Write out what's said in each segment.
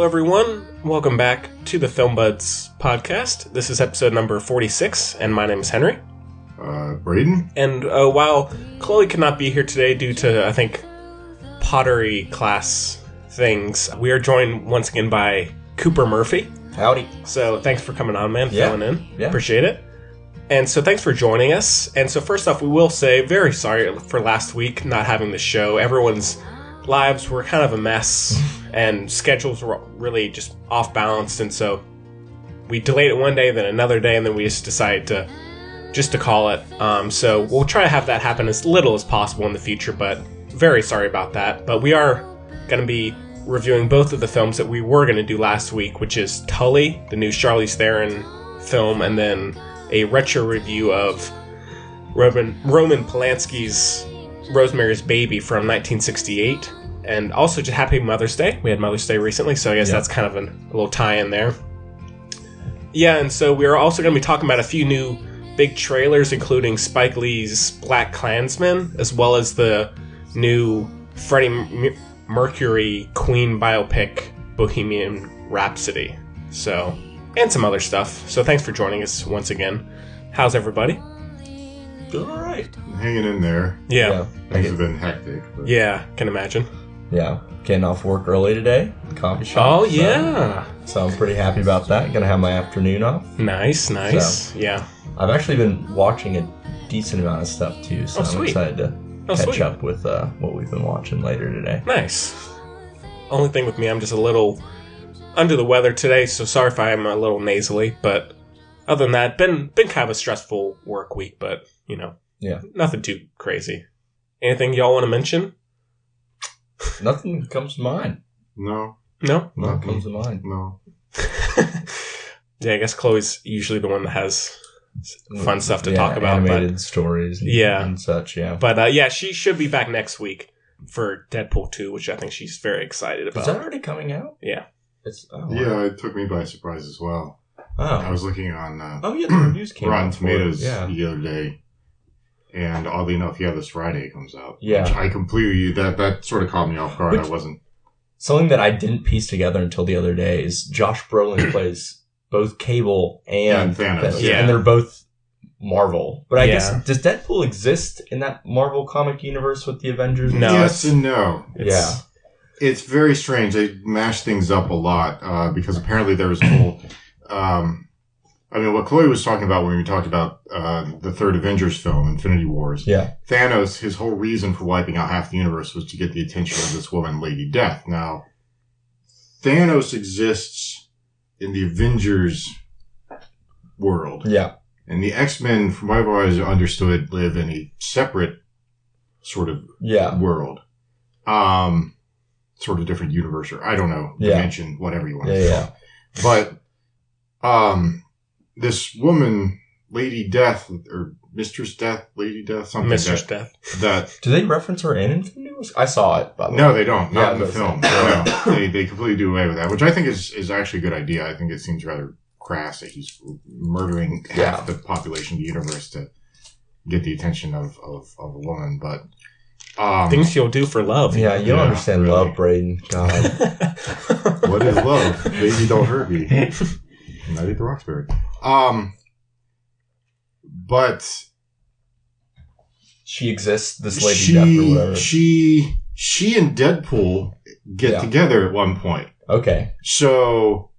Hello, everyone. Welcome back to the Film Buds podcast. This is episode number 46, and my name is Henry. Braden. And while Chloe could not be here today due to, I think, pottery class things, we are joined once again by Cooper Murphy. Howdy. So thanks for coming on, man, filling in. Yeah. Appreciate it. And so thanks for joining us. And so first off, we will say, very sorry for last week not having the show. Everyone's lives were kind of a mess, and schedules were really just off balance. And so we delayed it one day, then another day, and then we just decided to call it. So we'll try to have that happen as little as possible in the future, but very sorry about that. But we are going to be reviewing both of the films that we were going to do last week, which is Tully, the new Charlize Theron film, and then a retro review of Roman Polanski's Rosemary's Baby from 1968. And also just happy Mother's Day. We had Mother's Day recently, so I guess that's kind of a little tie-in there. Yeah, and so we're also going to be talking about a few new big trailers, including Spike Lee's BlacKkKlansman, as well as the new Freddie Mercury Queen biopic, Bohemian Rhapsody. So, and some other stuff. So thanks for joining us once again. How's everybody? Doing alright. Hanging in there. Yeah. Things have been hectic. But... Yeah, can imagine. Yeah. Getting off work early today. Coffee shop. Oh, yeah. So I'm pretty happy about that. Gonna have my afternoon off. Nice. So, yeah. I've actually been watching a decent amount of stuff too, so I'm excited to catch up with what we've been watching later today. Nice. Only thing with me, I'm just a little under the weather today, so sorry if I'm a little nasally, but other than that, been kind of a stressful work week, but, you know, nothing too crazy. Anything y'all want to mention? Nothing comes to mind. No? Nothing comes to mind. No. Yeah, I guess Chloe's usually the one that has fun stuff to talk about. Animated stories and such, yeah. But, she should be back next week for Deadpool 2, which I think she's very excited about. Is that already coming out? Yeah. Yeah, it took me by surprise as well. Oh. I was looking on the reviews came Rotten out Tomatoes the other day, and oddly enough, this Friday it comes out. Yeah. Which I completely, that sort of caught me off guard. I wasn't... Something that I didn't piece together until the other day is Josh Brolin plays both Cable and Thanos. Yeah. And they're both Marvel. But I guess, guess, does Deadpool exist in that Marvel comic universe with the Avengers? No. Yes and no. It's It's very strange. They mash things up a lot because apparently there was a whole... what Chloe was talking about when we talked about the third Avengers film, Infinity Wars. Yeah. Thanos, his whole reason for wiping out half the universe was to get the attention of this woman, Lady Death. Now, Thanos exists in the Avengers world. Yeah. And the X-Men, from what I've always understood, live in a separate sort of world. Sort of different universe, or I don't know, dimension, whatever you want to call it. But this woman, Lady Death, or Mistress Death, Lady Death, something Mistress like Death. That. Do they reference her in Infinity Wars? I saw it, by the way. No, they don't. Not in the film. No. They completely do away with that, which I think is actually a good idea. I think it seems rather crass that he's murdering half the population of the universe to get the attention of a woman, but... things you'll do for love. Yeah, you don't understand love, Braden. God. What is love? Baby, don't hurt me. Not eat the Roxbury. But she exists, this Lady Death or whatever. She and Deadpool get together at one point. Okay. So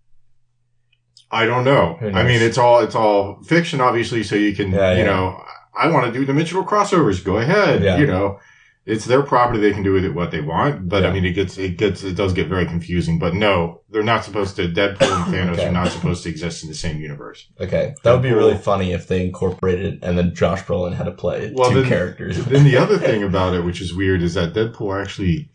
I don't know. I mean, it's all fiction, obviously, so you can, you know, I want to do dimensional crossovers. Go ahead. Yeah. You know, it's their property. They can do with it what they want. But I mean, it does get very confusing. But no, they're not supposed to, Deadpool and Thanos are not supposed to exist in the same universe. Okay. That would be really funny if they incorporated and then Josh Brolin had to play two characters. Then the other thing about it, which is weird, is that Deadpool actually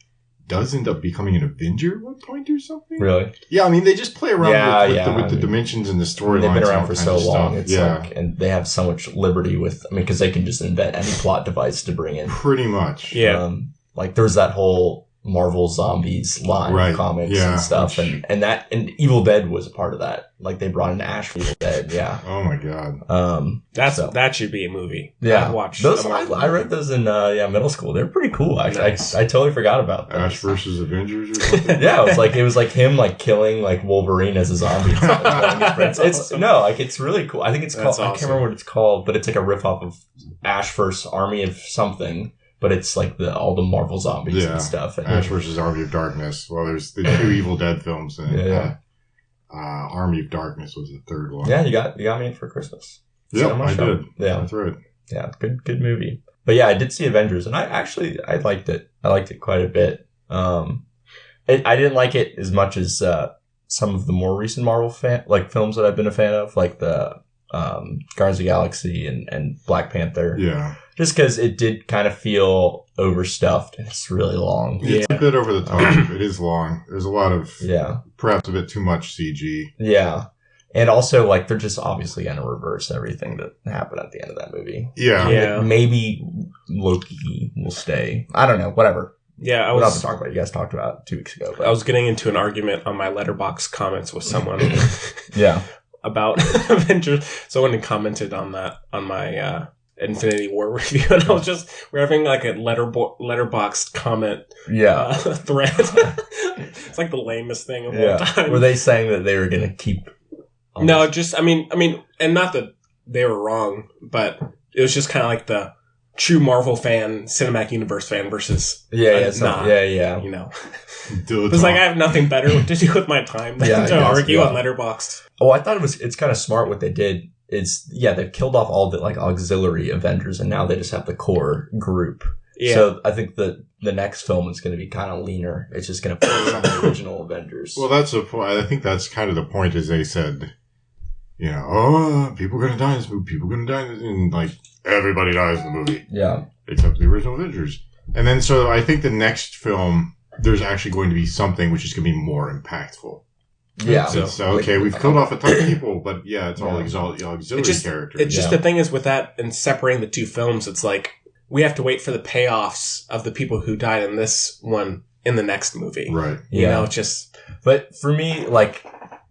does end up becoming an Avenger at one point or something. Really? Yeah, I mean, they just play around with the dimensions and the storylines. They've been around for so long. It's like, and they have so much liberty with, because they can just invent any plot device to bring in. Pretty much. Yeah. Like, there's that whole Marvel Zombies line of comics and stuff, and Evil Dead was a part of that. Like they brought in Ash for Evil Dead, yeah. Oh my god. That should be a movie. Yeah, I'd watch those. I read those in middle school. They're pretty cool. Actually, nice. I totally forgot about those. Ash versus Avengers or something. Yeah, it was like him like killing like Wolverine as a zombie. It's really cool. I think it's called. Awesome. I can't remember what it's called, but it's like a riff off of Ash vs. Army of something. But it's like all the Marvel Zombies and stuff. And Ash vs. Army of Darkness. Well, there's the 2 Evil Dead films, and Army of Darkness was the third one. Yeah, you got me for Christmas. Yeah, I did. Yeah, that's right. Yeah, good movie. But yeah, I did see Avengers, and I liked it. I liked it quite a bit. I didn't like it as much as some of the more recent Marvel films that I've been a fan of, like the Guardians of the Galaxy and Black Panther. Yeah. Just because it did kind of feel overstuffed and it's really long. It's a bit over the top. It is long. There's a lot of perhaps a bit too much CG. Yeah. And also, like, they're just obviously going to reverse everything that happened at the end of that movie. Yeah. Maybe Loki will stay. I don't know. Whatever. Yeah, we'll have to talk about it. You guys talked about it 2 weeks ago. But. I was getting into an argument on my Letterboxd comments with someone. About Avengers. Someone commented on that on my Infinity War review, and we're having like a letterboxed comment thread. It's like the lamest thing of all time. Were they saying that they were going to keep? No, I mean, and not that they were wrong, but it was just kind of like the true Marvel fan, cinematic universe fan versus you know. It's like I have nothing better to do with my time than to argue on Letterboxd. Oh, I thought it's kind of smart what they did. They've killed off all the like auxiliary Avengers, and now they just have the core group. Yeah. So I think the next film is going to be kind of leaner. It's just going to focus on the original Avengers. Well, that's the point. I think that's kind of the point. Is they said, people are going to die in this movie. People are going to die, and like everybody dies in the movie. Yeah. Except the original Avengers. And then so I think the next film there's actually going to be something which is going to be more impactful. Yeah. So we've killed off a ton of people, but it's all auxiliary characters. It's just the thing is with that and separating the two films, it's like we have to wait for the payoffs of the people who died in this one in the next movie. Right. You know, just. But for me, like,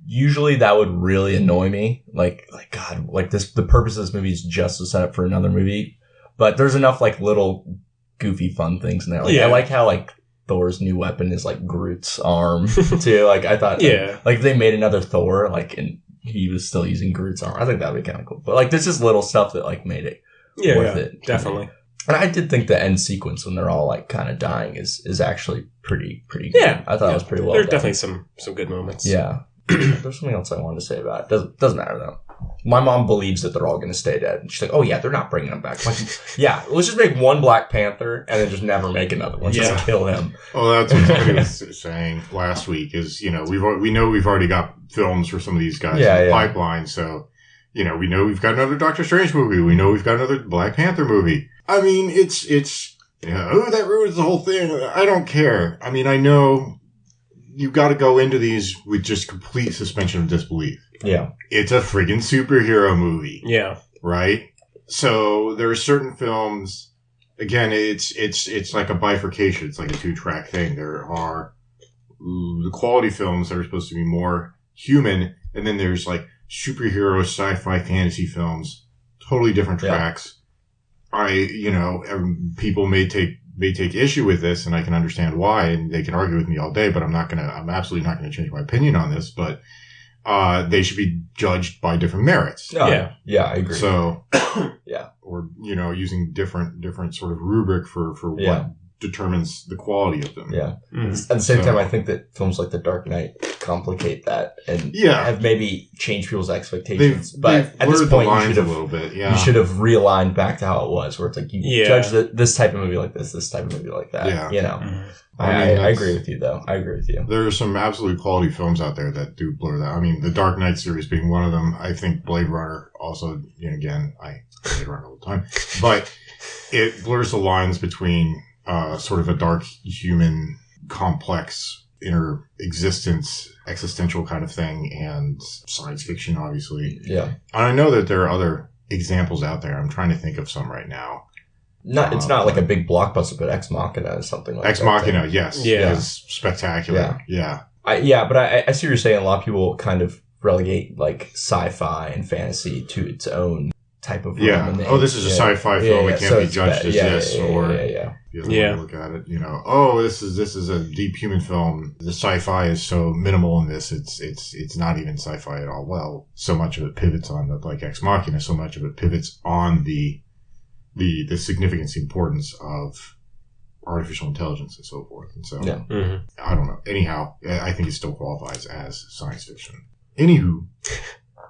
usually that would really annoy me. Like God, like the purpose of this movie is just to set up for another movie. But there's enough like little goofy fun things in there. Like, I like how like Thor's new weapon is like Groot's arm too. Like I thought, like if they made another Thor, like and he was still using Groot's arm, I think that would be kind of cool. But like there's just little stuff that like made it worth it. Definitely. And I did think the end sequence when they're all like kind of dying is actually pretty good. Yeah, I thought it was pretty well. There's definitely some good moments. Yeah. There's something else I wanted to say about it. Doesn't matter though. My mom believes that they're all going to stay dead. And she's like, oh yeah, they're not bringing them back. Like, yeah, let's just make one Black Panther and then just never make another one. Just kill him. Well, that's what somebody was saying last week is, we've already got films for some of these guys in the pipeline. So, we know we've got another Doctor Strange movie. We know we've got another Black Panther movie. I mean, that ruins the whole thing. I don't care. I mean, I know you've got to go into these with just complete suspension of disbelief. Yeah. It's a friggin' superhero movie. Yeah. Right? So there are certain films, again, it's like a bifurcation. It's like a 2-track thing. There are the quality films that are supposed to be more human, and then there's like superhero sci-fi fantasy films, totally different tracks. People may take issue with this, and I can understand why, and they can argue with me all day, but I'm absolutely not gonna change my opinion on this, but they should be judged by different merits. Yeah, I agree. So, or using different sort of rubric for what determines the quality of them. Yeah. Mm-hmm. At the same time, I think that films like The Dark Knight complicate that and have maybe changed people's expectations. But at this point, you should have realigned back to how it was, where it's like you judge this type of movie like this type of movie like that. Yeah. Mm-hmm. I agree with you, though. I agree with you. There are some absolute quality films out there that do blur that. I mean, the Dark Knight series being one of them. I think Blade Runner also, again, I Blade Runner all the time. But it blurs the lines between sort of a dark human, complex inner existence, existential kind of thing, and science fiction, obviously. Yeah. And I know that there are other examples out there. I'm trying to think of some right now. It's not like a big blockbuster, but Ex Machina is something like Ex Machina, yes. Yeah. Is spectacular. Yeah. But I see what you're saying. A lot of people kind of relegate like sci-fi and fantasy to its own type of realm. Yeah. This is a sci-fi film. It can't be judged as this. Or the other way to look at it. This is a deep human film. The sci-fi is so minimal in this. It's not even sci-fi at all. Well, so much of it pivots on like Ex Machina. So much of it pivots on the significance, the importance of artificial intelligence and so forth. And so, I don't know. Anyhow, I think it still qualifies as science fiction. Anywho.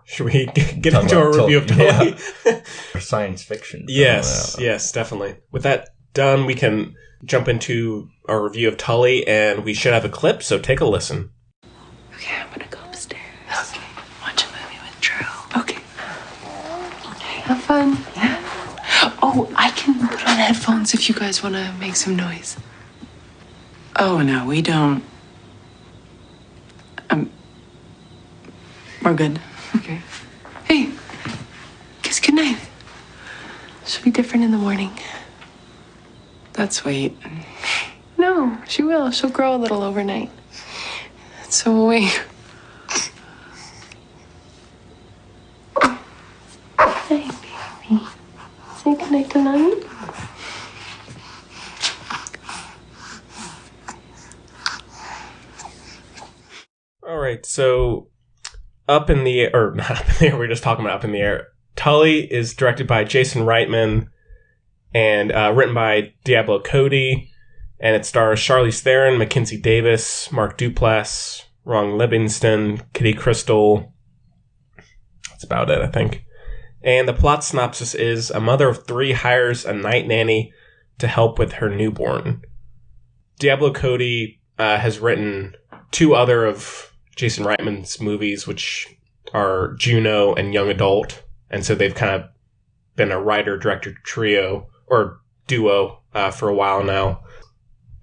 Should we get into our review of Tully? Science fiction. Yes, definitely. With that done, we can jump into our review of Tully, and we should have a clip, so take a listen. Okay, I'm gonna go upstairs. Okay. Watch a movie with Drew. Okay. Have fun. Yeah. Oh, I can put on headphones if you guys want to make some noise. Oh, no, we don't. We're good. Okay. Hey, kiss goodnight. She'll be different in the morning. That's sweet. No, she will. She'll grow a little overnight. So will we. Hey, baby. Say goodnight to Mommy. All right, so Up in the Air, or not Up in the Air, we were just talking about Up in the Air. Tully is directed by Jason Reitman and written by Diablo Cody, and it stars Charlize Theron, Mackenzie Davis, Mark Duplass, Ron Livingston, Kitty Crystal. That's about it, I think. And the plot synopsis is a mother of 3 hires a night nanny to help with her newborn. Diablo Cody has written 2 other of Jason Reitman's movies, which are Juno and Young Adult. And so they've kind of been a writer-director trio, or duo, for a while now.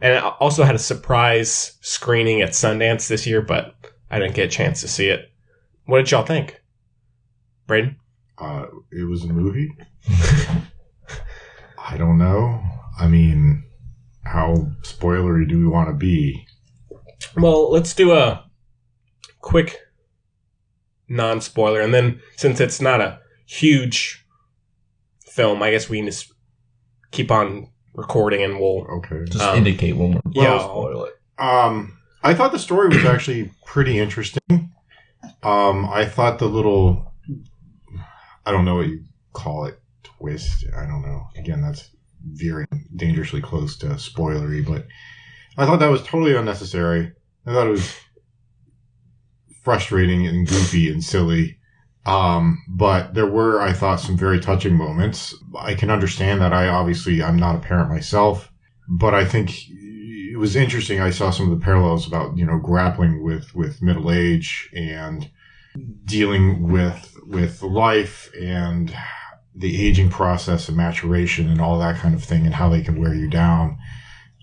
And it also had a surprise screening at Sundance this year, but I didn't get a chance to see it. What did y'all think? Braden? It was a movie? I don't know. I mean, how spoilery do we want to be? Well, let's do a quick non-spoiler, and then since it's not a huge film, I guess we can just keep on recording and we'll just indicate when we're spoil it. I thought the story was actually pretty interesting. I thought the little, I don't know what you call it, twist. I don't know. Again, that's veering dangerously close to spoilery, but I thought that was totally unnecessary. I thought it was frustrating and goofy and silly. But there were, I thought, some very touching moments. I can understand that. I'm not a parent myself, but I think it was interesting. I saw some of the parallels about, grappling with middle age and dealing with life and the aging process and maturation and all that kind of thing, and how they can wear you down,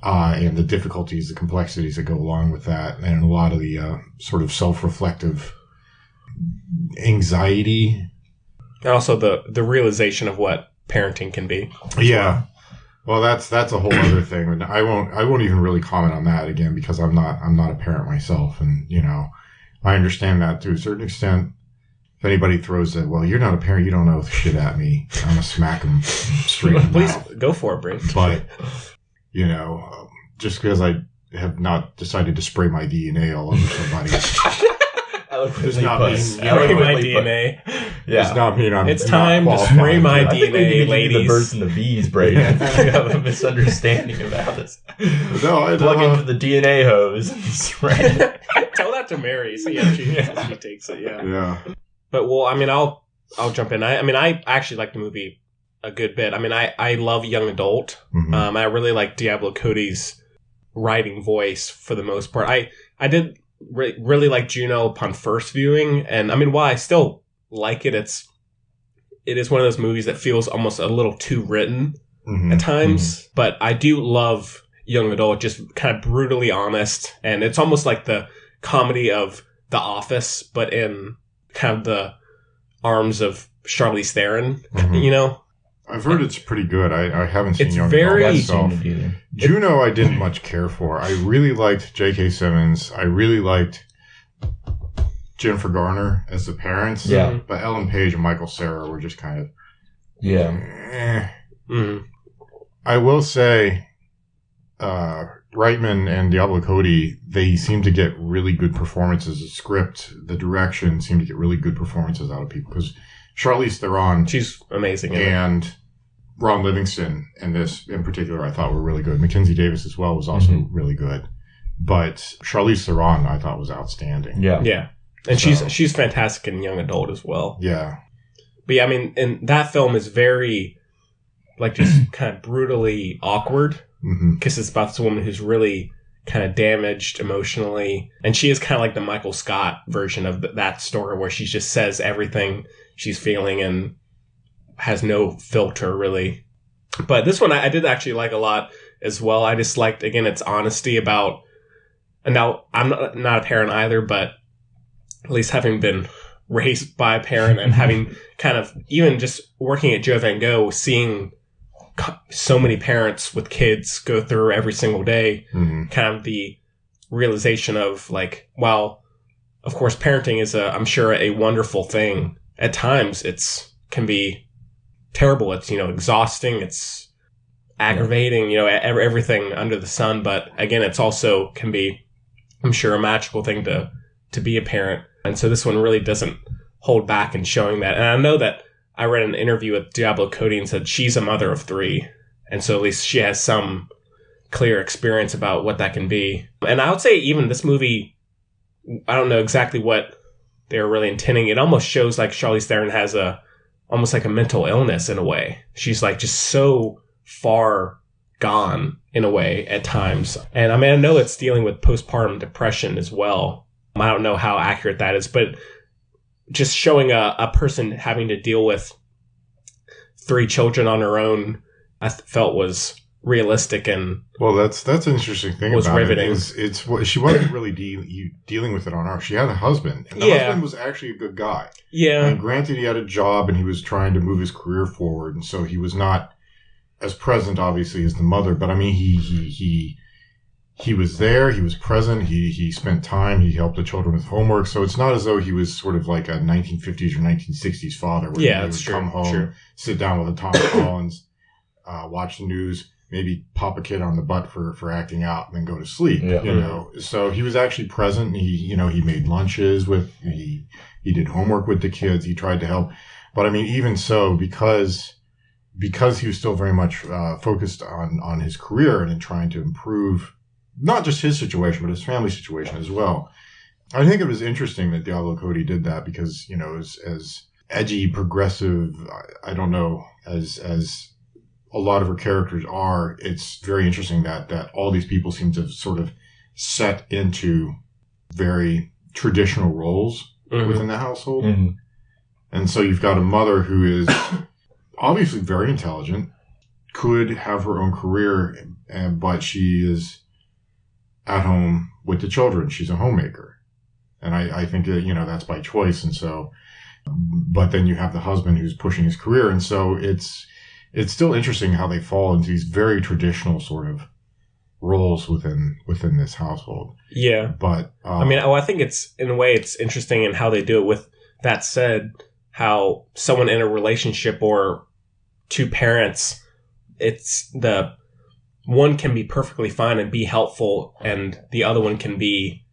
and the difficulties, the complexities that go along with that, and a lot of the sort of self-reflective anxiety, and also the realization of what parenting can be. Yeah. Well, that's a whole other thing. And I won't even really comment on that again, because I'm not a parent myself, and I understand that to a certain extent. If anybody throws that, well, you're not a parent, you don't know shit at me, I'm gonna smack them straight in the Please mouth. go for it, Brent. But just because I have not decided to spray my DNA all over somebody. Does not mean spray my DNA. Yeah. Does not mean it's time to spray my DNA, ladies. The birds and the bees, Brayden. You have a misunderstanding about this. No, plug into the DNA hose and spray it. Tell that to Mary. So she takes it. Yeah. But I'll jump in. I actually like the movie a good bit. I love Young Adult. Mm-hmm. I really like Diablo Cody's writing voice for the most part. I did really like Juno upon first viewing, and while I still like it, it is one of those movies that feels almost a little too written at times. But I do love Young Adult, just kind of brutally honest, and it's almost like the comedy of The Office, but in kind of the arms of Charlize Theron, I've heard it's pretty good. I haven't seen It's Young very- Adult I've seen myself. it either. Juno, I didn't much care for. I really liked J.K. Simmons. I really liked Jennifer Garner as the parents. Yeah. But Ellen Page and Michael Cera were just kind of... Yeah. Mhm. I will say, Reitman and Diablo Cody, they seem to get really good performances. The script, the direction seem to get really good performances out of people. Because Charlize Theron She's amazing. in it. and Ron Livingston in this in particular, I thought were really good. Mackenzie Davis as well was also really good. But Charlize Theron, I thought, was outstanding. Yeah. Yeah. And So- she's fantastic in Young Adult as well. Yeah. But yeah, I mean, and that film is very, like, just kind of brutally awkward hmm because it's about this woman who's really kind of damaged emotionally. And she is kind of like the Michael Scott version of that story where she just says everything she's feeling and has no filter, really. But this one I did actually like a lot as well. I just liked, again, its honesty about, and now I'm not a parent either, but at least having been raised by a parent and having kind of even just working at Joe Van Gogh, seeing so many parents with kids go through every single day, hmm kind of the realization of like, well, of course, parenting is I'm sure a wonderful thing. At times can be terrible. It's, exhausting. It's aggravating, everything under the sun. But again, it's also can be, I'm sure, a magical thing to be a parent. And so this one really doesn't hold back in showing that. And I know that I read an interview with Diablo Cody and said she's a mother of 3. And so at least she has some clear experience about what that can be. And I would say even this movie, I don't know exactly what they were really intending. It almost shows like Charlize Theron has almost like a mental illness in a way. She's like just so far gone in a way at times. And I mean, I know it's dealing with postpartum depression as well. I don't know how accurate that is, but just showing a person having to deal with 3 children on her own, I felt was realistic and Well, that's an interesting thing Was about riveting. it. It's what she wasn't really dealing with it on her. She had a husband, and the Yeah. husband was actually a good guy. I yeah, mean, granted, he had a job and he was trying to move his career forward, and so he was not as present, obviously, as the mother. But I mean, he was there. He was present. He spent time. He helped the children with homework. So it's not as though he was sort of like a 1950s or 1960s father, where Yeah, he that's would true, come home, true. sit down with a Tom Collins, watch the news, maybe pop a kid on the butt for acting out, and then go to sleep. Yeah. You know, so he was actually present. He made lunches with. He did homework with the kids. He tried to help. But I mean, even so, because he was still very much focused on his career and in trying to improve not just his situation, but his family situation as well. I think it was interesting that Diablo Cody did that because, as edgy, progressive, I don't know, as a lot of her characters are, it's very interesting that all these people seem to sort of set into very traditional roles within the household. Mhm. And so you've got a mother who is obviously very intelligent, could have her own career, but she is at home with the children. She's a homemaker. And I think that, that's by choice. And so, but then you have the husband who's pushing his career. And so it's still interesting how they fall into these very traditional sort of roles within this household. yeah. But, I mean, I think it's, in a way, it's interesting in how they do it. With that said, how someone in a relationship or 2 parents, it's the one can be perfectly fine and be helpful, and the other one can be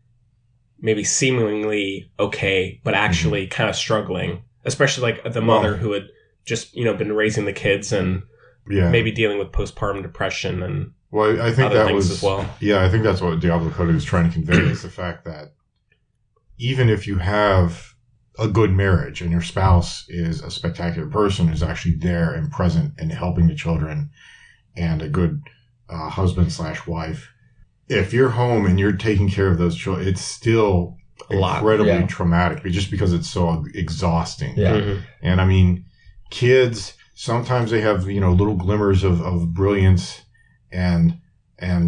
maybe seemingly okay, but actually kind of struggling, especially like the mother who had just, been raising the kids and yeah, maybe dealing with postpartum depression and well, I think other that things was as well. Yeah, I think that's what Diablo Cody was trying to convey is the fact that even if you have a good marriage and your spouse is a spectacular person who's actually there and present and helping the children and a good husband/wife, if you're home and you're taking care of those children, it's still A lot, incredibly yeah. traumatic just because it's so exhausting. Yeah. Mhm. And I mean, kids, sometimes they have, little glimmers of brilliance and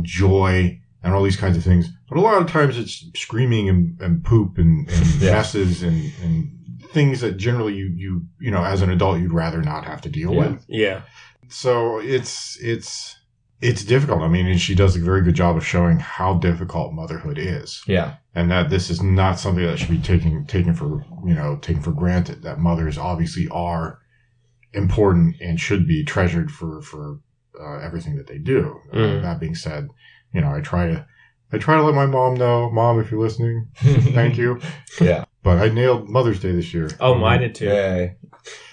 joy and all these kinds of things. But a lot of times it's screaming and poop and Yeah. messes and things that generally you know, as an adult, you'd rather not have to deal with. Yeah. So it's difficult. I mean, and she does a very good job of showing how difficult motherhood is. Yeah. And that this is not something that should be taken for granted. That mothers obviously are important and should be treasured for everything that they do. That being said, you know, I try to let my mom know, Mom, if you're listening, thank you. Yeah. But I nailed Mother's Day this year. Oh, I did too.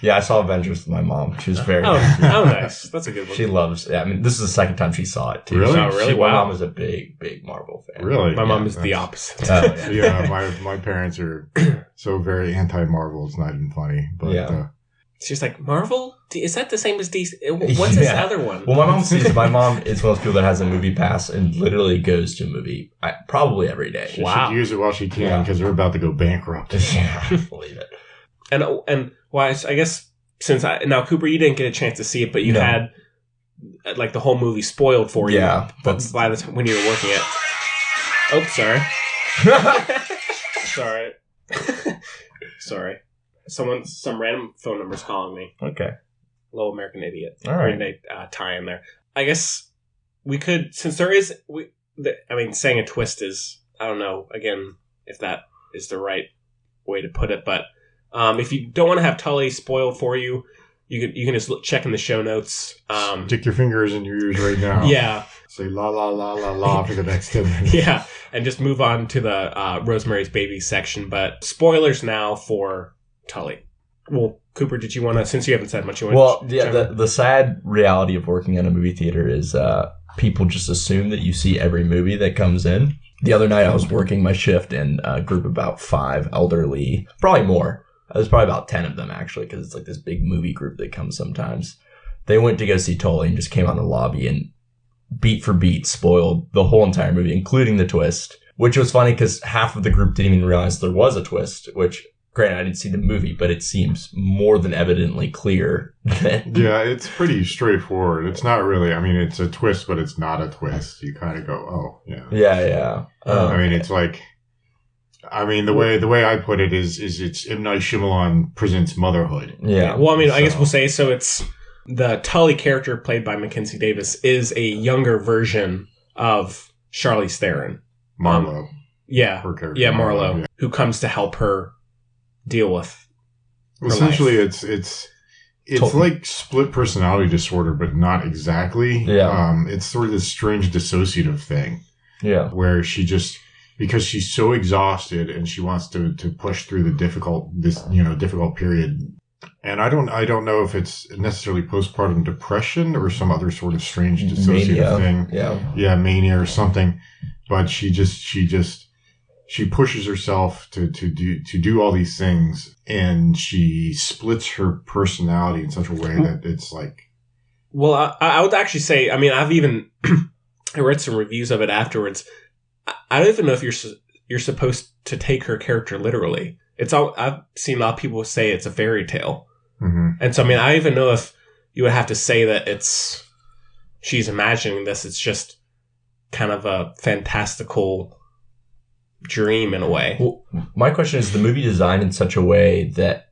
Yeah, I saw Avengers with my mom. She was very happy. Oh, nice. That's a good one. She loves. Yeah, I mean, this is the second time she saw it too. Really? Really? My mom is a big Marvel fan. Really? My mom is the opposite. Oh, yeah. Yeah, my parents are so very anti-Marvel. It's not even funny. But She's like, Marvel? Is that the same as DC? What's this other one? Well, my mom is one of those people that has a movie pass and literally goes to a movie probably every day. she should use it while she can because they're about to go bankrupt. Yeah, believe it. And why? I guess since now Cooper, you didn't get a chance to see it, but you had like the whole movie spoiled for you. Yeah, but by the time when you were working it. Oh, sorry. Sorry. Sorry. Some random phone number's calling me. Okay. Low American Idiot. All right. They tie in there. I guess we could, since there is, saying a twist is, I don't know, again, if that is the right way to put it, but if you don't want to have Tully spoiled for you, you can just check in the show notes. Stick your fingers in your ears right now. Yeah. Say la la la la la for the next 10 minutes. Yeah, and just move on to the Rosemary's Baby section, but spoilers now for Tully. Well, Cooper, did you want to, since you haven't said much, the sad reality of working in a movie theater is people just assume that you see every movie that comes in. The other night I was working my shift in a group of about 5 elderly, probably more. There's probably about 10 of them actually, because it's like this big movie group that comes sometimes. They went to go see Tully and just came out of the lobby and beat for beat spoiled the whole entire movie, including the twist, which was funny because half of the group didn't even realize there was a twist, which... Granted, I didn't see the movie, but it seems more than evidently clear. Yeah, it's pretty straightforward. It's not really, I mean, it's a twist, but it's not a twist. You kind of go, oh, yeah. Yeah. I mean, it's like, the way I put it is it's M. Night Shyamalan presents motherhood. Yeah. Well, I guess we'll say, so it's the Tully character played by Mackenzie Davis is a younger version of Charlize Theron. Marlowe. Her character. Yeah, Marlowe, who comes to help her deal with essentially life. It's like split personality disorder, but not exactly. It's sort of this strange dissociative thing where she just, because she's so exhausted and she wants to push through the difficult period, and I don't know if it's necessarily postpartum depression or some other sort of strange dissociative thing, mania or something, but she pushes herself to do all these things, and she splits her personality in such a way that it's like... Well, I would actually say, I've even I read some reviews of it afterwards. I don't even know if you're supposed to take her character literally. I've seen a lot of people say it's a fairy tale. Mm-hmm. And so, I don't even know if you would have to say that she's imagining this. It's just kind of a fantastical dream in a way. Well, my question is the movie designed in such a way that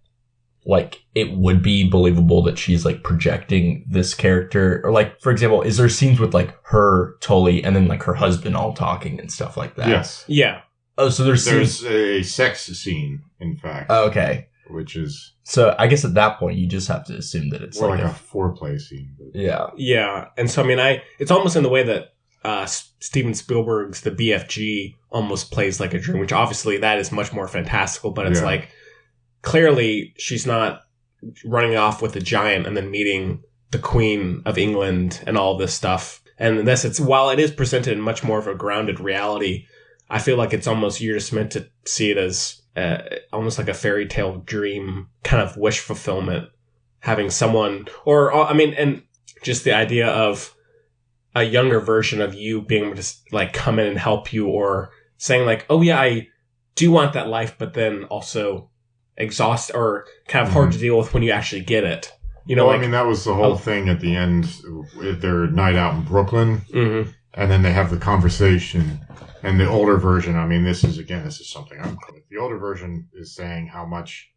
like it would be believable that she's like projecting this character, or like, for example, is there scenes with like her, Tully, and then like her husband all talking and stuff like that? Yes. Yeah. Oh, so there's a sex scene, in fact. Oh, okay. Which is... So I guess at that point you just have to assume that it's like a foreplay scene. But... Yeah. Yeah. And so, it's almost in the way that Steven Spielberg's The BFG almost plays like a dream, which obviously that is much more fantastical, but it's like clearly she's not running off with a giant and then meeting the Queen of England and all this stuff. And this, while it is presented in much more of a grounded reality, I feel like it's almost, you're just meant to see it as almost like a fairy tale dream kind of wish fulfillment, having someone, and just the idea of a younger version of you being able to like come in and help you, or saying like, oh yeah, I do want that life, but then also exhaust or kind of hard to deal with when you actually get it. That was the whole thing at the end, their night out in Brooklyn, and then they have the conversation, and the older version, this is something I'm cool with. The older version is saying how much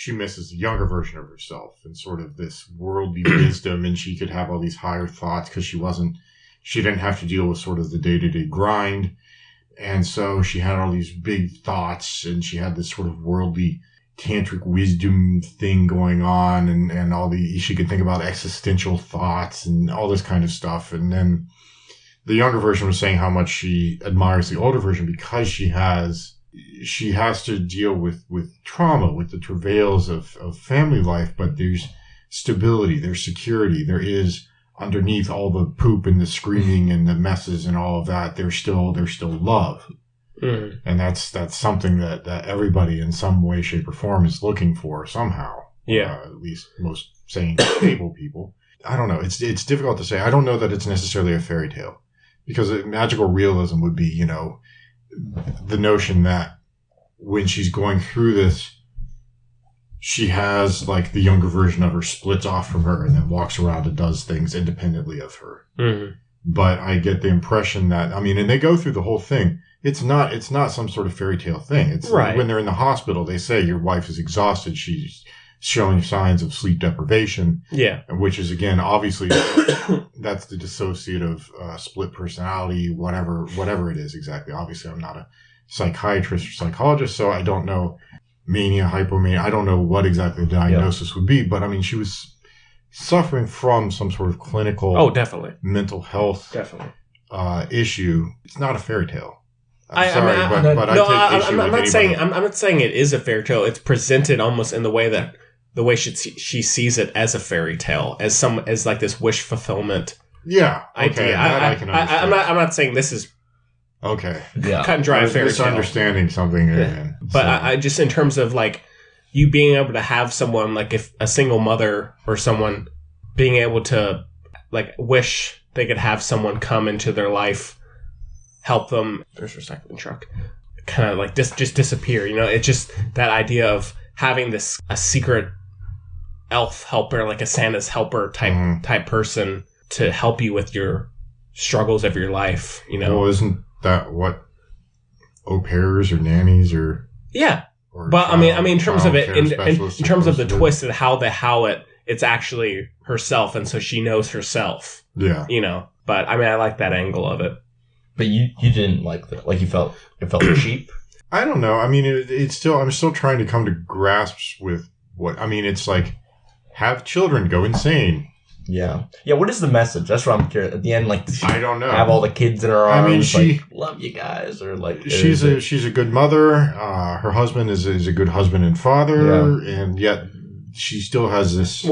she misses the younger version of herself and sort of this worldly wisdom, and she could have all these higher thoughts because she didn't have to deal with sort of the day-to-day grind. And so she had all these big thoughts, and she had this sort of worldly tantric wisdom thing going on, and she could think about existential thoughts and all this kind of stuff. And then the younger version was saying how much she admires the older version because she has to deal with trauma, with the travails of family life, but there's stability, there's security, there is underneath all the poop and the screaming and the messes and all of that, there's still love. Mm. And that's something that everybody in some way, shape, or form is looking for somehow. Yeah. At least most sane, stable people. I don't know. It's difficult to say. I don't know that it's necessarily a fairy tale, because magical realism would be, the notion that when she's going through this, she has like the younger version of her splits off from her and then walks around and does things independently of her. Mm-hmm. But I get the impression that, and they go through the whole thing. It's not some sort of fairy tale thing. It's right. When they're in the hospital, they say your wife is exhausted. She's showing signs of sleep deprivation. Yeah. Which is, again, obviously that's the dissociative split personality, whatever it is exactly. Obviously, I'm not a psychiatrist or psychologist, so I don't know mania, hypomania. I don't know what exactly the diagnosis would be, but she was suffering from some sort of clinical, definitely, mental health, definitely, issue. It's not a fairy tale. I'm not saying it is a fairy tale. It's presented almost in the way she sees it as a fairy tale, as like this wish fulfillment. Yeah, okay, idea. I can understand. I'm not saying this is. Okay. Yeah. Cut and dry fairy tale. Misunderstanding something. Yeah. But I just, in terms of like you being able to have someone, like if a single mother or someone being able to like wish they could have someone come into their life, help them. There's a recycling truck. Kind of like just disappear. It's just that idea of having a secret elf helper, like a Santa's helper type person to help you with your struggles of your life. Well, isn't that what au pairs or nannies or but in terms of it, in terms of the twist and how it's actually herself, and so she knows herself. Yeah, But I like that angle of it. But you didn't like that. Like it felt cheap. I don't know. I'm still trying to come to grasps with what. It's like have children go insane. Yeah. What is the message? That's what I'm curious. At the end, like, I don't know. Have all the kids in her arms. She love you guys, or like she's a good mother. Her husband is a good husband and father, and yet she still has this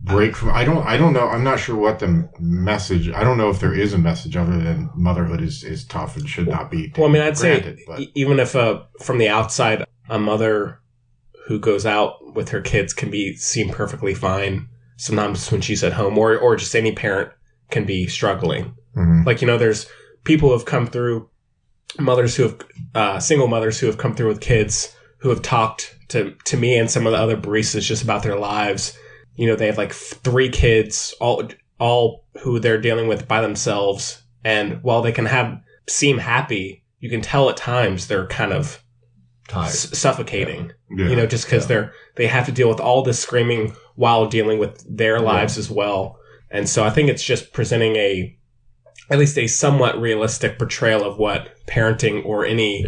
break from. I don't know. I'm not sure what the message. I don't know if there is a message other than motherhood is tough and should not be. I'd say even if from the outside, a mother who goes out with her kids can seem perfectly fine. Sometimes when she's at home, or just any parent can be struggling. Mm-hmm. Like, there's people who have come through, single mothers who have come through with kids who have talked to me and some of the other baristas just about their lives. They have like 3 kids, all who they're dealing with by themselves. And while they can seem happy, you can tell at times they're kind of suffocating, just because they have to deal with all this screaming while dealing with their lives as well. And so I think it's just presenting at least a somewhat realistic portrayal of what parenting or any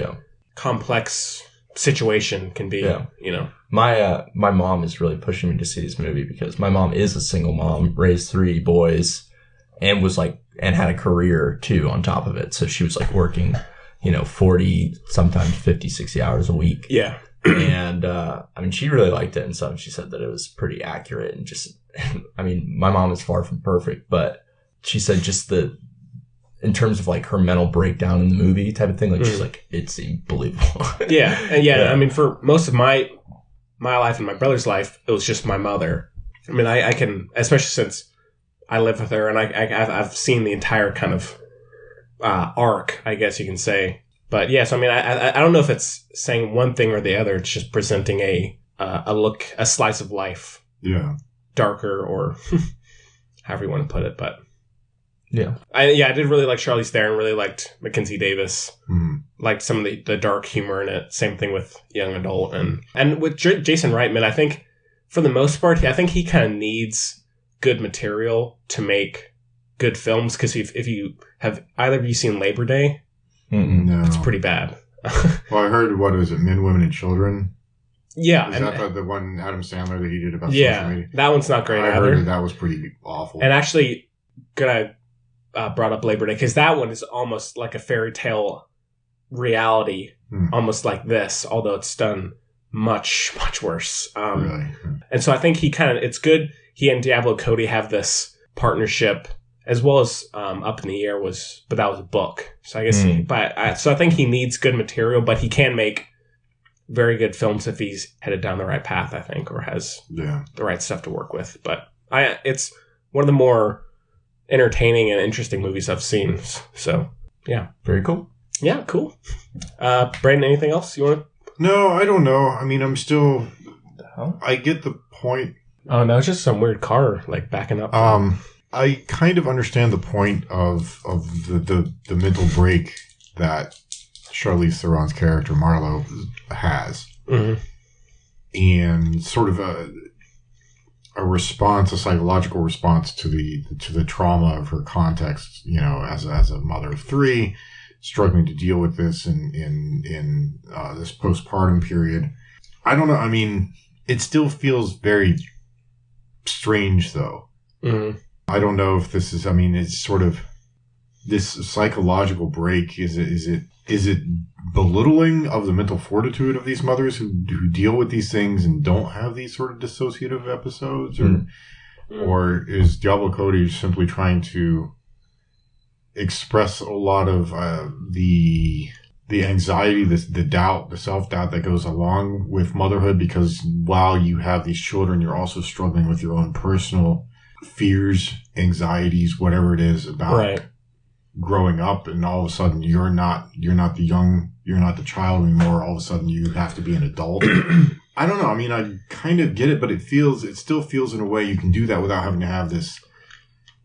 complex situation can be. My mom is really pushing me to see this movie because my mom is a single mom, raised 3 boys, and had a career too on top of it. So she was like working 40, sometimes 50, 60 hours a week. Yeah. And, she really liked it and stuff. She said that it was pretty accurate and just, my mom is far from perfect, but she said just in terms of like her mental breakdown in the movie type of thing, like she's like, it seemed believable. And for most of my life and my brother's life, it was just my mother. I can, especially since I live with her and I've seen the entire kind of, arc, I guess you can say. But yes, I don't know if it's saying one thing or the other. It's just presenting a slice of life. Yeah. Darker or however you want to put it. But yeah. I did really like Charlize Theron, really liked Mackenzie Davis. Mm. liked some of the dark humor in it. Same thing with young adult. And with Jason Reitman, I think for the most part, I think he kind of needs good material to make good films. Because if you have either of you seen Labor Day, No. it's pretty bad. Well, I heard, what was it, Men, Women, and Children? Yeah. Is that the one Adam Sandler that he did about social media? That one's not great I either. heard that was pretty awful. And actually, good I brought up Labor Day, because that one is almost like a fairy tale reality, almost like this, although it's done much, much worse. Really? And so I think it's good he and Diablo Cody have this partnership, as well as Up in the Air but that was a book. So I guess, so I think he needs good material, but he can make very good films if he's headed down the right path, I think, or has the right stuff to work with. But it's one of the more entertaining and interesting movies I've seen. So, yeah. Very cool. Yeah, cool. Brandon, anything else you want to? No, I don't know. I mean, I'm still... I get the point. Oh, no, it's just some weird car, like, backing up. I kind of understand the point of the mental break that Charlize Theron's character, Marlo, has. Mm-hmm. And sort of a response, a psychological response to the trauma of her context, as a mother of three, struggling to deal with this in this postpartum period. I don't know. I mean, it still feels very strange, though. Mm-hmm. I don't know if this is. I mean, it's sort of this psychological break. Is it belittling of the mental fortitude of these mothers who deal with these things and don't have these sort of dissociative episodes, or is Diablo Cody simply trying to express a lot of the anxiety, the doubt, the self-doubt that goes along with motherhood, because while you have these children, you're also struggling with your own personal fears, anxieties, whatever it is about growing up, and all of a sudden you're not the child anymore. All of a sudden you have to be an adult. I don't know. I mean, I kind of get it, but it still feels in a way you can do that without having to have this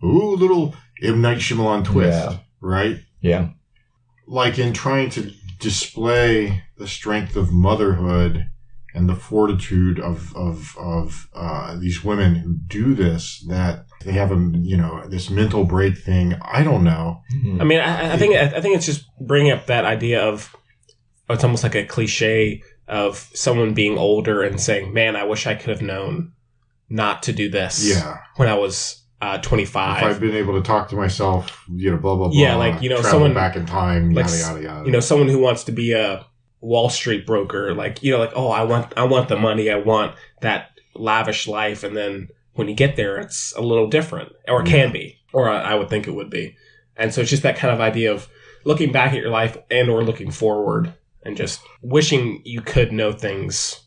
little M. Night Shyamalan twist, right? Yeah. Like in trying to display the strength of motherhood and the fortitude of these women who do this, that they have this mental break thing. I don't know. I mean, I think it's just bringing up that idea of, it's almost like a cliche of someone being older and saying, "Man, I wish I could have known not to do this when I was 25. If I'd been able to talk to myself, blah blah blah. Yeah, like travel someone back in time, like, yada yada yada. Someone who wants to be a Wall Street broker, oh, I want the money, I want that lavish life, and then when you get there, it's a little different, or it can be, or I would think it would be. And so it's just that kind of idea of looking back at your life and or looking forward, and just wishing you could know things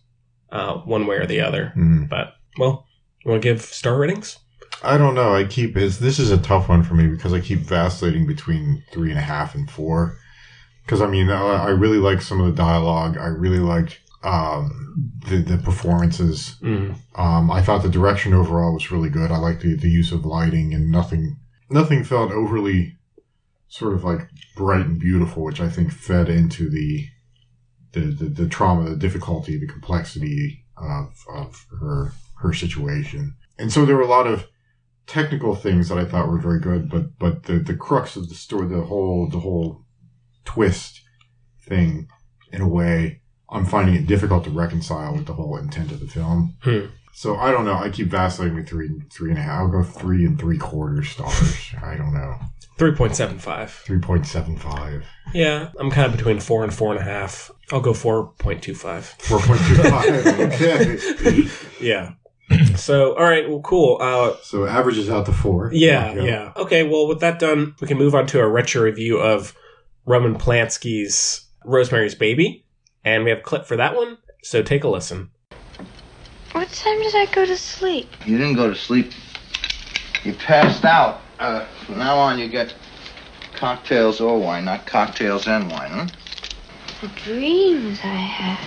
one way or the other. But, well, you want to give star ratings? I don't know. This is a tough one for me because I keep vacillating between 3.5 and 4. Because, I mean, I really liked some of the dialogue. I really liked the performances. I thought the direction overall was really good. I liked the use of lighting, and nothing felt overly sort of like bright and beautiful, which I think fed into the trauma, the difficulty, the complexity of her situation. And so there were a lot of technical things that I thought were very good, but the crux of the story, the whole twist thing, in a way, I'm finding it difficult to reconcile with the whole intent of the film. So I don't know. I keep vacillating with 3.5. I'll go 3 3/4 stars. I don't know. 3.75. 3.75. Yeah, I'm kind of between 4 and 4.5. I'll go 4.25. 4.25. Okay. Yeah. So, all right, well, cool. So it averages out to 4. Yeah. Okay, well, with that done, we can move on to a retro review of Roman Polanski's Rosemary's Baby. And we have a clip for that one, so take a listen. What time did I go to sleep? You didn't go to sleep. You passed out. From now on, you get cocktails or wine, not cocktails and wine, huh? The dreams I had.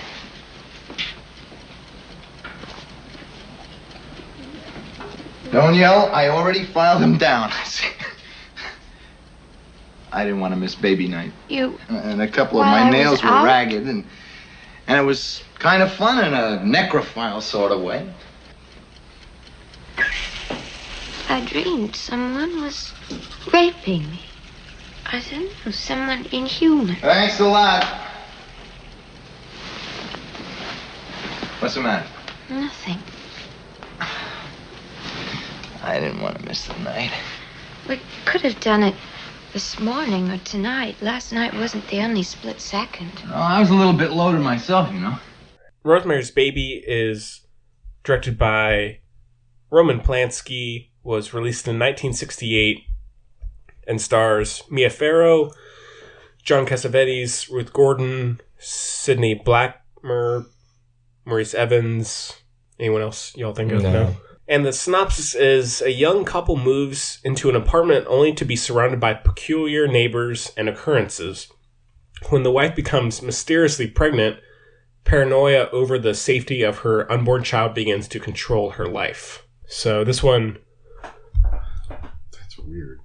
Don't yell. I already filed them down. I didn't want to miss baby night. You... And a couple of While my I nails was were out? ragged, and it was kind of fun in a necrophile sort of way. I dreamed someone was raping me. I don't know, someone inhuman. Thanks a lot. What's the matter? Nothing. I didn't want to miss the night. We could have done it this morning or tonight. Last night wasn't the only split second. Oh, I was a little bit loaded myself, you know. Rosemary's Baby is directed by Roman Polanski, was released in 1968, and stars Mia Farrow, John Cassavetes, Ruth Gordon, Sidney Blackmer, Maurice Evans. Anyone else y'all think of? No. And the synopsis is: a young couple moves into an apartment only to be surrounded by peculiar neighbors and occurrences. When the wife becomes mysteriously pregnant, paranoia over the safety of her unborn child begins to control her life. So this one... That's weird.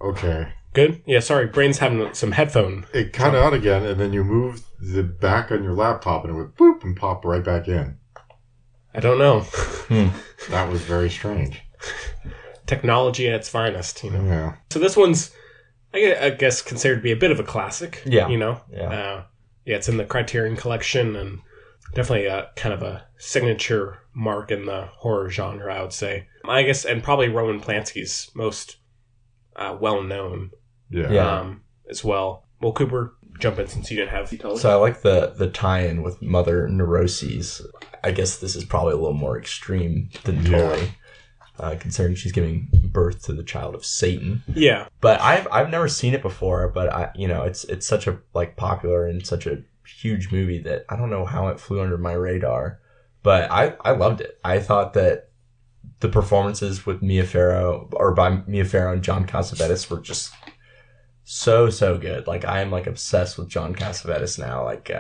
Okay. Good? Yeah, sorry, Brain's having some headphone. It cut out again, and then you moved the back on your laptop, and it went boop and popped right back in. I don't know. That was very strange. Technology at its finest, you know. Yeah. So this one's, I guess, considered to be a bit of a classic. Yeah. You know? Yeah. Yeah, it's in the Criterion Collection, and definitely a kind of a signature mark in the horror genre, I would say. I guess, and probably Roman Polanski's most well-known as well. Well, Cooper, jump in since you didn't have Tully. So I like the tie-in with mother neuroses. I guess this is probably a little more extreme than Tully, considering she's giving birth to the child of Satan. Yeah, but I've never seen it before. But it's such a popular and such a huge movie that I don't know how it flew under my radar. But I loved it. I thought that the performances with Mia Farrow and John Cassavetes were just so good. Like, I am obsessed with John Cassavetes now. Like,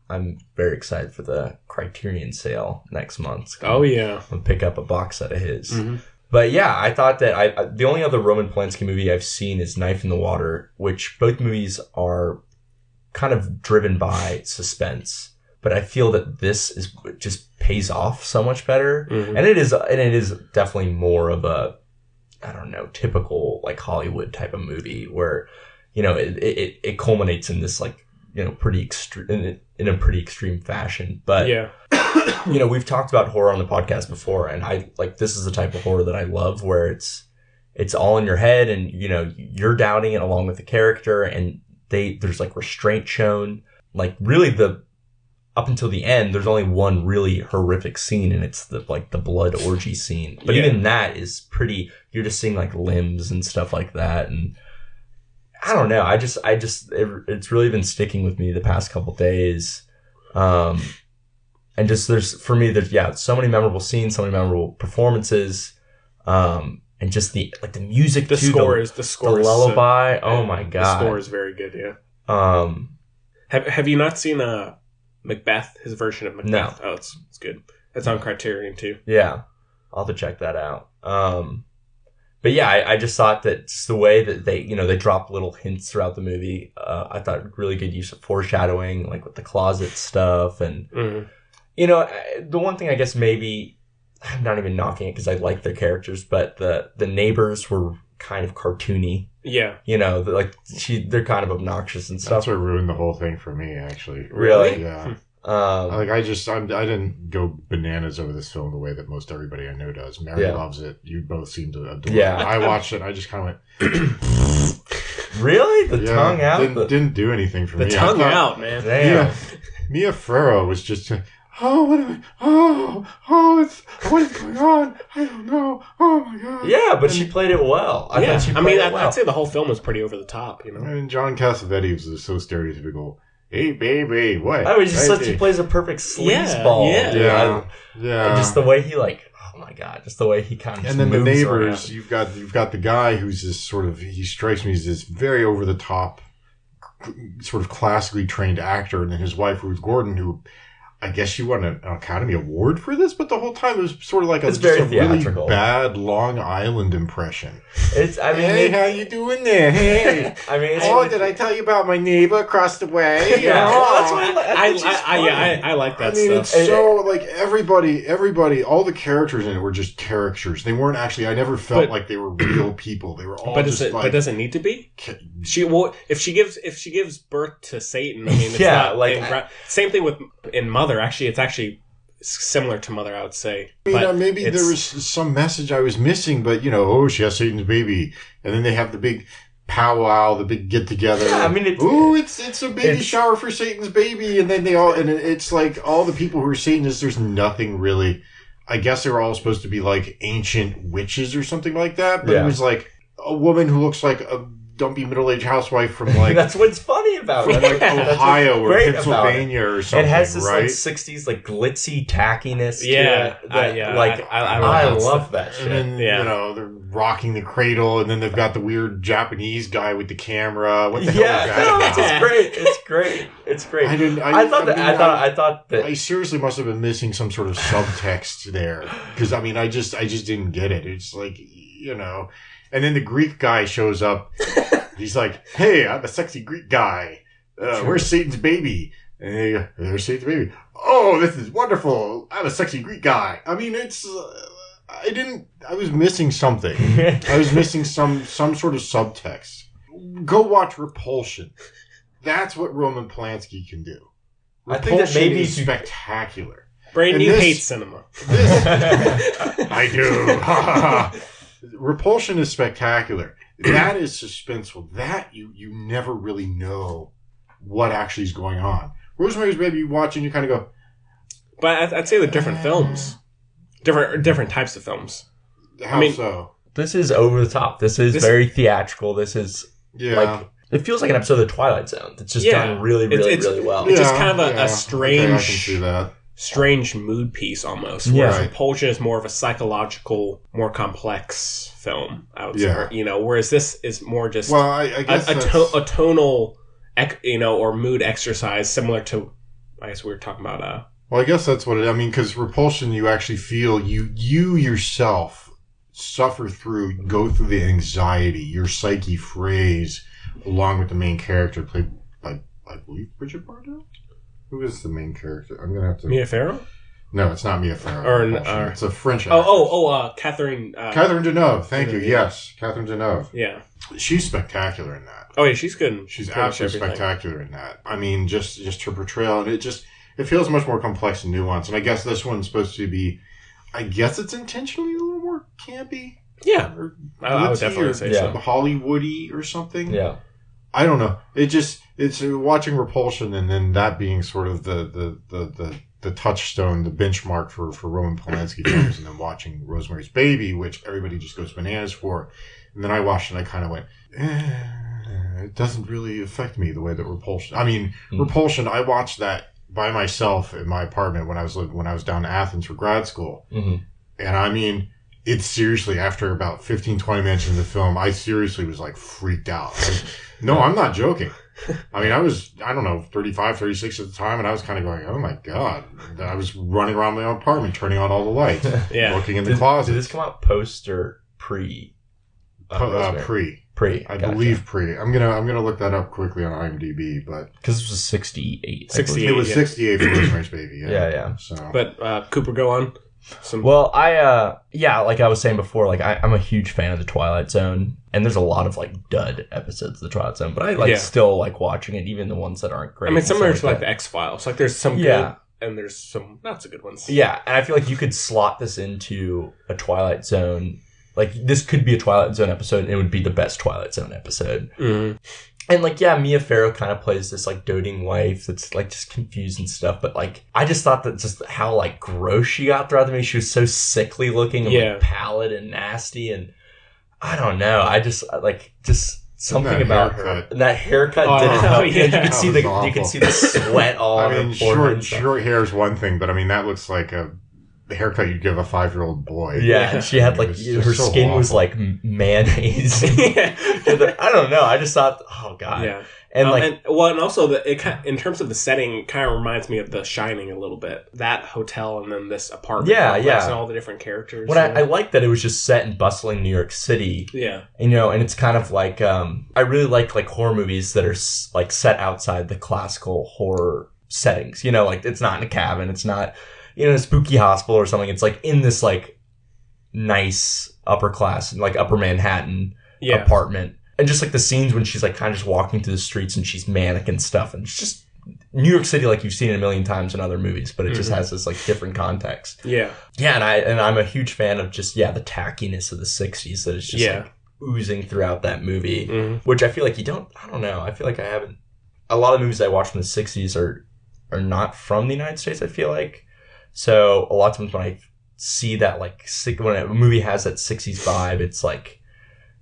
I'm very excited for the Criterion sale next month. Oh yeah, I'll pick up a box set of his. Mm-hmm. But yeah, I thought that the only other Roman Polanski movie I've seen is Knife in the Water, which both movies are kind of driven by suspense. But I feel that this just pays off so much better, and it is definitely more of a, I don't know, typical Hollywood type of movie where, it culminates in this pretty extreme in a pretty extreme fashion. But yeah, we've talked about horror on the podcast before, and this is the type of horror that I love, where it's all in your head, and you're doubting it along with the character, and there's restraint shown, really up until the end, there's only one really horrific scene, and it's the blood orgy scene. But even that is pretty. You're just seeing limbs and stuff like that, and I don't know. It's really been sticking with me the past couple days, and just there's so many memorable scenes, so many memorable performances, and just the music. The score is the lullaby. Oh my god, the score is very good. Yeah. Have you not seen Macbeth, his version of Macbeth? No. Oh, it's good. It's on Criterion too. Yeah, I'll have to check that out. But yeah, I just thought that just the way that they drop little hints throughout the movie, I thought really good use of foreshadowing, with the closet stuff, and the one thing I guess maybe I'm not even knocking it because I like their characters, but the neighbors were kind of cartoony. Yeah. They're kind of obnoxious and stuff. That's what ruined the whole thing for me, actually. Really? Yeah. I didn't go bananas over this film the way that most everybody I know does. Mary loves it. You both seem to adore it. I watched it and I just kind of went... Really? The tongue out? Didn't do anything for me. The tongue out, man. Damn. Mia Farrow was just... what is going on? I don't know. Oh my god. Yeah, but she played it well. I'd say the whole film was pretty over the top, And John Cassavetes was so stereotypical. Hey, baby, what? He plays a perfect sleazeball. Yeah. Yeah. Just the way he oh my god, just the way he kind of. And then the moves neighbors, around. you've got the guy who's this he strikes me as this very over the top, sort of classically trained actor, and then his wife Ruth Gordon, who I guess you won an Academy Award for this, but the whole time it was sort of like It's just very a really theatrical. bad Long Island impression. Hey, how you doing there? Hey. I mean, Did I tell you about my neighbor across the way? Yeah, well, that's what I like that I mean, stuff. it's so, like, everybody, all the characters in it were just caricatures. They weren't actually, I never felt like they were real people. They were all but just does it need to be? If she gives birth to Satan, I mean, it's Yeah, not like, same thing with in Mother. Actually, it's actually similar to Mother, I would say. I mean, But maybe there was some message I was missing, but, she has Satan's baby. And then they have the big powwow, the big get together. Yeah, I mean, it's a baby shower for Satan's baby. And then it's like all the people who are Satanists, there's nothing really. I guess they were all supposed to be like ancient witches or something like that. But it was like a woman who looks like a dumpy middle-aged housewife from like that's what's funny about it. like Ohio or Pennsylvania or something. It has this right? like 60s like glitzy tackiness. Yeah, to it that, I love that shit. And then they're rocking the cradle, and then they've got the weird Japanese guy with the camera. What the hell is that? It's great. I thought that I seriously must have been missing some sort of subtext there, because I mean I just didn't get it. It's like and then the Greek guy shows up. He's like, "Hey, I'm a sexy Greek guy. Where's Satan's baby?" And there's Satan's baby. Oh, this is wonderful. I'm a sexy Greek guy. I mean, it's. I was missing something. I was missing some sort of subtext. Go watch Repulsion. That's what Roman Polanski can do. Repulsion I think that maybe is spectacular. Brandon, you hate cinema. I do. Repulsion is spectacular. That is suspenseful. That you never really know what actually is going on. Rosemary's Baby, you watch and you kind of go. But I'd say they're different films, different types of films. How so? This is over the top. This is very theatrical. This is like it feels like an episode of the Twilight Zone. It's just done really well. It's just kind of a strange. Okay, I can see that. Strange mood piece almost. Whereas Repulsion is more of a psychological, more complex film, I would say. Whereas this is more just I guess a tonal, or mood exercise similar to, I guess we were talking about. Well, I guess that's what it. I mean, because Repulsion, you actually feel you yourself go through the anxiety, your psyche frays along with the main character played by, I believe, Bridget Bardot. Who is the main character? I'm gonna have to. Mia Farrow? No, it's not Mia Farrow. It's a French actress. Catherine. Catherine Deneuve. Thank you. Yes, Catherine Deneuve. Yeah, she's spectacular in that. Oh yeah, she's good. She's absolutely spectacular in that. I mean, just her portrayal, and it feels much more complex and nuanced. And I guess this one's supposed to be. I guess it's intentionally a little more campy. Yeah, or I would definitely say so. Hollywoody or something. Yeah. I don't know. It's watching Repulsion and then that being sort of the touchstone, the benchmark for Roman Polanski films, and then watching Rosemary's Baby, which everybody just goes bananas for. And then I watched it and I kind of went, it doesn't really affect me the way that Repulsion. I mean, Repulsion, I watched that by myself in my apartment when I was down in Athens for grad school. Mm-hmm. And I mean, it's seriously, after about 15, 20 minutes into the film, I seriously was like freaked out. No, I'm not joking. I mean, I was, 35, 36 at the time, and I was kind of going, oh my God. And I was running around my own apartment, turning on all the lights, looking in the closet. Did this come out post or pre? Pre. I believe pre. I'm gonna look that up quickly on IMDb, but because it was 68. 68. It was 68 for Rosemary's Baby. Yeah. So, but Cooper, go on. Well, like I was saying before, like I'm a huge fan of the Twilight Zone, and there's a lot of like dud episodes of the Twilight Zone, but I still like watching it, even the ones that aren't great. I mean, similar to like the X-Files, like there's some good and there's some not so good ones. Yeah, and I feel like you could slot this into a Twilight Zone. Like this could be a Twilight Zone episode, and it would be the best Twilight Zone episode. Mm-hmm. And like, Mia Farrow kind of plays this like doting wife that's like just confused and stuff. But like, I just thought that just how like gross she got throughout the movie. She was so sickly looking and like pallid and nasty. And I don't know. I just something about her. And that haircut didn't help. You can see the sweat all over her forehead. Short hair is one thing, but I mean, that looks like a the haircut you'd give a 5-year-old boy. Yeah, and she had like her so skin was awful. like mayonnaise. Yeah. I don't know. I just thought, oh god. Yeah. And like, and also in terms of the setting, it kind of reminds me of The Shining a little bit. That hotel and then this apartment complex and all the different characters. What I like that it was just set in bustling New York City. Yeah, and, you know, and it's kind of like I really like horror movies that are like set outside the classical horror settings. You know, like it's not in a cabin, it's not in a spooky hospital or something. It's like in this like nice upper class, like upper Manhattan apartment. And just like the scenes when she's like kind of just walking through the streets and she's manic and stuff. And it's just New York City like you've seen it a million times in other movies, but it just has this like different context. Yeah. Yeah, and I'm a huge fan of just, the tackiness of the 60s that is just like oozing throughout that movie. Which I feel like I don't know. I feel like I haven't, a lot of movies I watch from the 60s are not from the United States, I feel like. So a lot of times when I see that like, when a movie has that 60s vibe, it's like,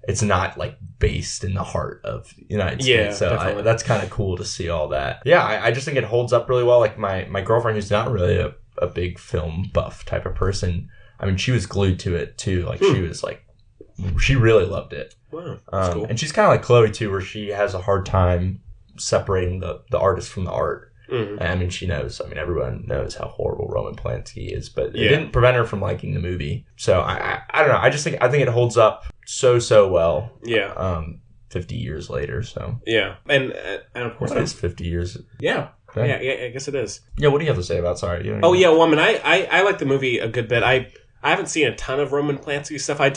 it's not like based in the heart of the United States. So that's kind of cool to see all that. Yeah, I just think it holds up really well. Like my girlfriend, who's not really a big film buff type of person, I mean, she was glued to it too. Like she was like, she really loved it. Wow, that's cool. And she's kind of like Chloe too, where she has a hard time separating the artist from the art. I mean, she knows. I mean, everyone knows how horrible Roman Polanski is, but it didn't prevent her from liking the movie. So I don't know. I think it holds up so well. Yeah. 50 years later. So yeah, and of course, that is 50 years. Yeah. Yeah, I guess it is. Yeah, what do you have to say about? Sorry. Well, I mean, I like the movie a good bit. I haven't seen a ton of Roman Polanski stuff. I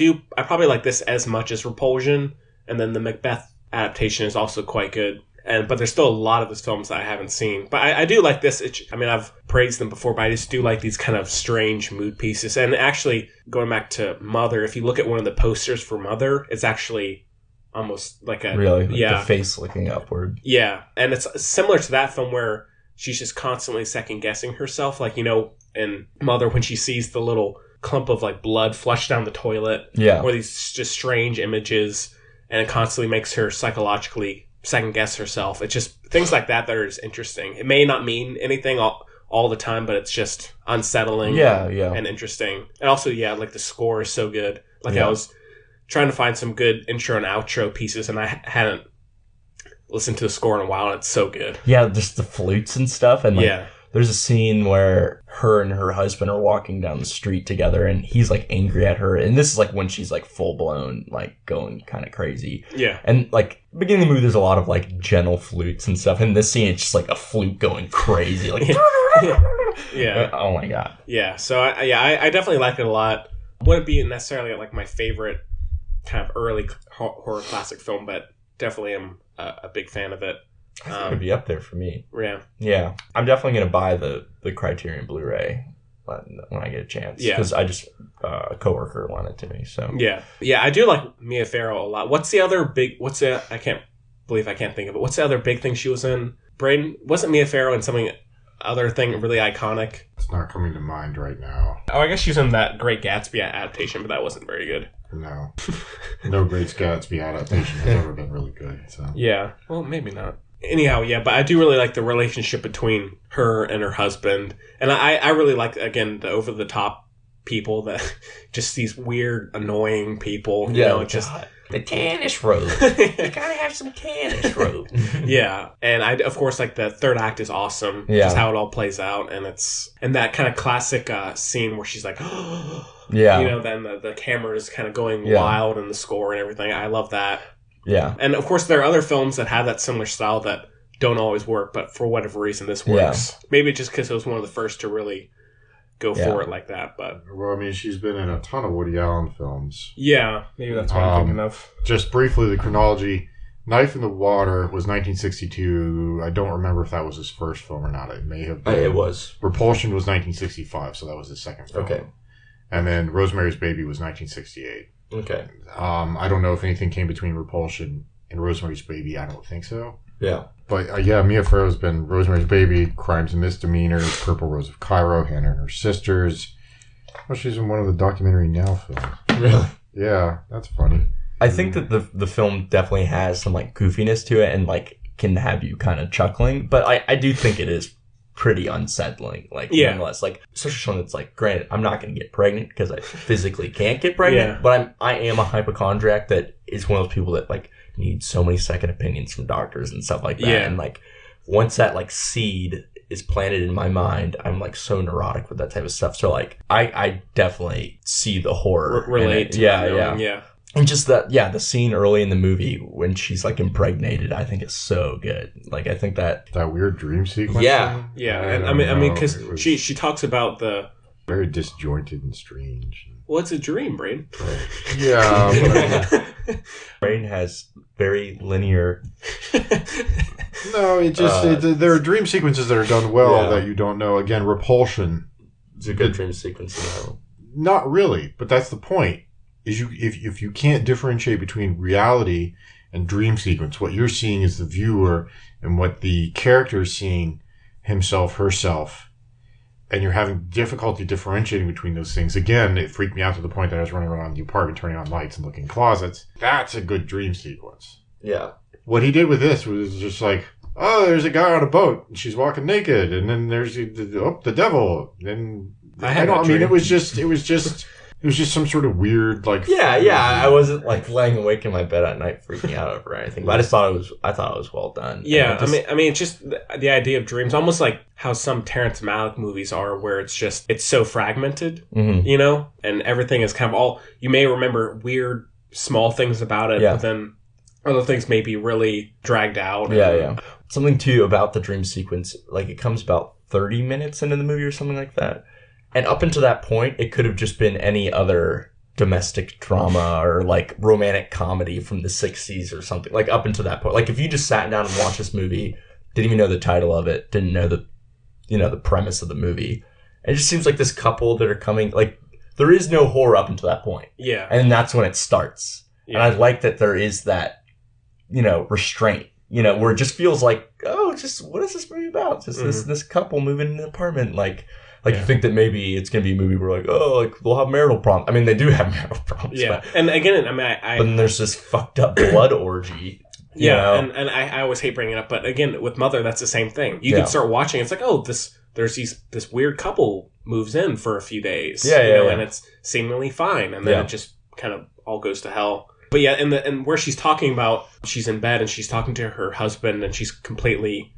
probably like this as much as Repulsion, and then the Macbeth adaptation is also quite good. But there's still a lot of his films that I haven't seen. But I do like this. I mean, I've praised them before, but I just do like these kind of strange mood pieces. And actually, going back to Mother, if you look at one of the posters for Mother, it's actually almost like a... Really? Like the face looking upward. Yeah. And it's similar to that film where she's just constantly second-guessing herself. Like, in Mother, when she sees the little clump of, like, blood flush down the toilet. Yeah. Or these just strange images. And it constantly makes her psychologically... second guess herself. It's just things like that are just interesting. It may not mean anything all the time, but it's just unsettling and interesting. And also, like the score is so good. Like I was trying to find some good intro and outro pieces, and I hadn't listened to the score in a while, and it's so good. Yeah, just the flutes and stuff. And like, there's a scene where her and her husband are walking down the street together, and he's like angry at her. And this is like when she's like full blown, like going kind of crazy. Yeah. And like beginning of the movie, there's a lot of like gentle flutes and stuff. And this scene, it's just like a flute going crazy, like yeah. Oh my god. Yeah. So I definitely like it a lot. Wouldn't be necessarily like my favorite kind of early horror classic film, but definitely am a big fan of it. I think it would be up there for me. Yeah. Yeah. I'm definitely going to buy the Criterion Blu-ray when I get a chance. Yeah. Because I just, a coworker lent it to me, so. Yeah. Yeah, I do like Mia Farrow a lot. I can't believe I can't think of it. What's the other big thing she was in? Braden, wasn't Mia Farrow in something, other thing really iconic? It's not coming to mind right now. Oh, I guess she was in that Great Gatsby adaptation, but that wasn't very good. No. No Great Gatsby adaptation has ever been really good, so. Yeah. Well, maybe not. Anyhow, but I do really like the relationship between her and her husband. And I really like, again, the over-the-top people, that just these weird, annoying people. Just the tannish robe. You gotta have some tannish robe. Yeah. And I, of course, like the third act is awesome. Yeah. Just how it all plays out. And that kind of classic scene where she's like, yeah. Then the camera is kind of going wild and the score and everything. I love that. Yeah. And of course, there are other films that have that similar style that don't always work, but for whatever reason, this works. Yeah. Maybe just because it was one of the first to really go for it like that. But well, I mean, she's been in a ton of Woody Allen films. Yeah, maybe that's what I'm thinking of. Just briefly, the chronology. Knife in the Water was 1962. I don't remember if that was his first film or not. It may have been. It was. Repulsion was 1965, so that was his second film. Okay. And then Rosemary's Baby was 1968. Okay. I don't know if anything came between Repulsion and Rosemary's Baby. I don't think so. Yeah. But Mia Farrow's been Rosemary's Baby, Crimes and Misdemeanors, Purple Rose of Cairo, Hannah and Her Sisters. Well, she's in one of the Documentary Now films. Really? Yeah, that's funny. I think that the film definitely has some like goofiness to it and like can have you kind of chuckling. But I do think it is pretty unsettling. Like, Yeah. nonetheless, like, especially someone that's like, granted, I'm not going to get pregnant because I physically can't get pregnant, Yeah. but I am a hypochondriac that is one of those people that like need so many second opinions from doctors and stuff like that. Yeah. And like, once that like seed is planted in my mind, I'm like so neurotic with that type of stuff. So like, I definitely see the horror. Relate to yeah, it, yeah. And just that, the scene early in the movie when she's like impregnated, I think is so good. Like, I think that weird dream sequence. Yeah. Yeah, I and don't I mean, know. because It was she talks about the very disjointed and strange. well, it's a dream, Brain. Yeah. brain has very linear. No, it just there are dream sequences that are done well Yeah. that you don't know. Again, Repulsion. It's a good dream sequence. You know? Not really, but that's the point. Is if you can't differentiate between reality and dream sequence, what you're seeing is the viewer and what the character is seeing himself, herself, and you're having difficulty differentiating between those things. Again, it freaked me out to the point that I was running around the apartment, turning on lights and looking in closets. That's a good dream sequence. Yeah. What he did with this was just like, oh, there's a guy on a boat and she's walking naked, and then there's the devil. And it was just some sort of weird like. Yeah. I wasn't like laying awake in my bed at night freaking out over anything, but I thought it was well done. Yeah, I mean, it's just the idea of dreams, almost like how some Terrence Malick movies are, where it's so fragmented, you know, and everything is kind of all. You may remember weird small things about it, but then other things may be really dragged out. Yeah. Something too about the dream sequence, like it comes about 30 minutes into the movie or something like that. And up until that point, it could have just been any other domestic drama or like romantic comedy from the 60s or something. Like up until that point. Like if you just sat down and watched this movie, didn't even know the title of it, didn't know the premise of the movie. It just seems like this couple that are coming, like there is no horror up until that point. Yeah. And that's when it starts. Yeah. And I like that there is that, restraint. Where it just feels like, just what is this movie about? Just this couple moving in an apartment, you think that maybe it's gonna be a movie where they'll have marital problems. I mean, they do have marital problems. Yeah, but, and again, I mean, but then there's this fucked up blood orgy. You know? and I always hate bringing it up, but again, with Mother, that's the same thing. You can start watching, it's like, this weird couple moves in for a few days, and it's seemingly fine, and then it just kind of all goes to hell. But yeah, and where she's talking about, she's in bed and she's talking to her husband and she's completely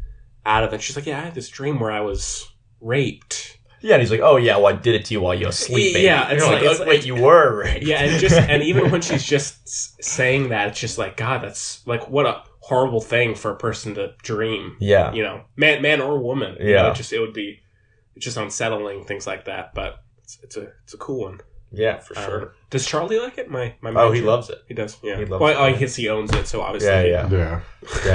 out of it. She's like, I had this dream where I was raped. Yeah, and he's like, I did it to you while you were sleeping. Yeah, it's wait, you were raped. Yeah, and even when she's just saying that, it's just like, God, that's like, what a horrible thing for a person to dream. Yeah. Man or woman. Yeah. It would be just unsettling, things like that, but it's a cool one. Yeah, for sure. Does Charlie like it? My he loves it. He does. Yeah. He loves it. I guess he owns it, so obviously. Yeah.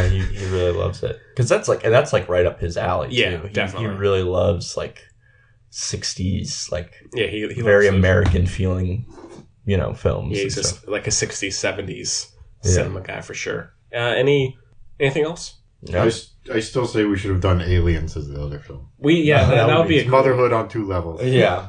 He really loves it because that's right up his alley. Too. Yeah, definitely. He really loves like 60s, like he very American feeling, films. Yeah, he's just like a 60s, 70s cinema guy for sure. Anything else? No. I still say we should have done Aliens as the other film. That would be a motherhood on two levels. Yeah.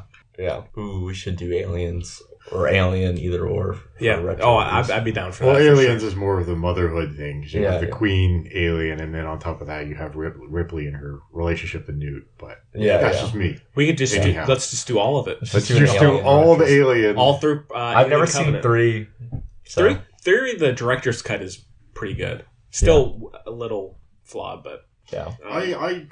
Ooh, we should do Aliens or Alien, either or. Yeah. I'd be down for that. Well, Aliens is more of the motherhood thing. You have the Queen alien, and then on top of that, you have Ripley and her relationship with Newt. But that's just me. We could let's just do all of it. Let's just do all the Aliens. All through. I've never seen 3. So. 3, the director's cut is pretty good. Still a little flawed, but. Yeah, I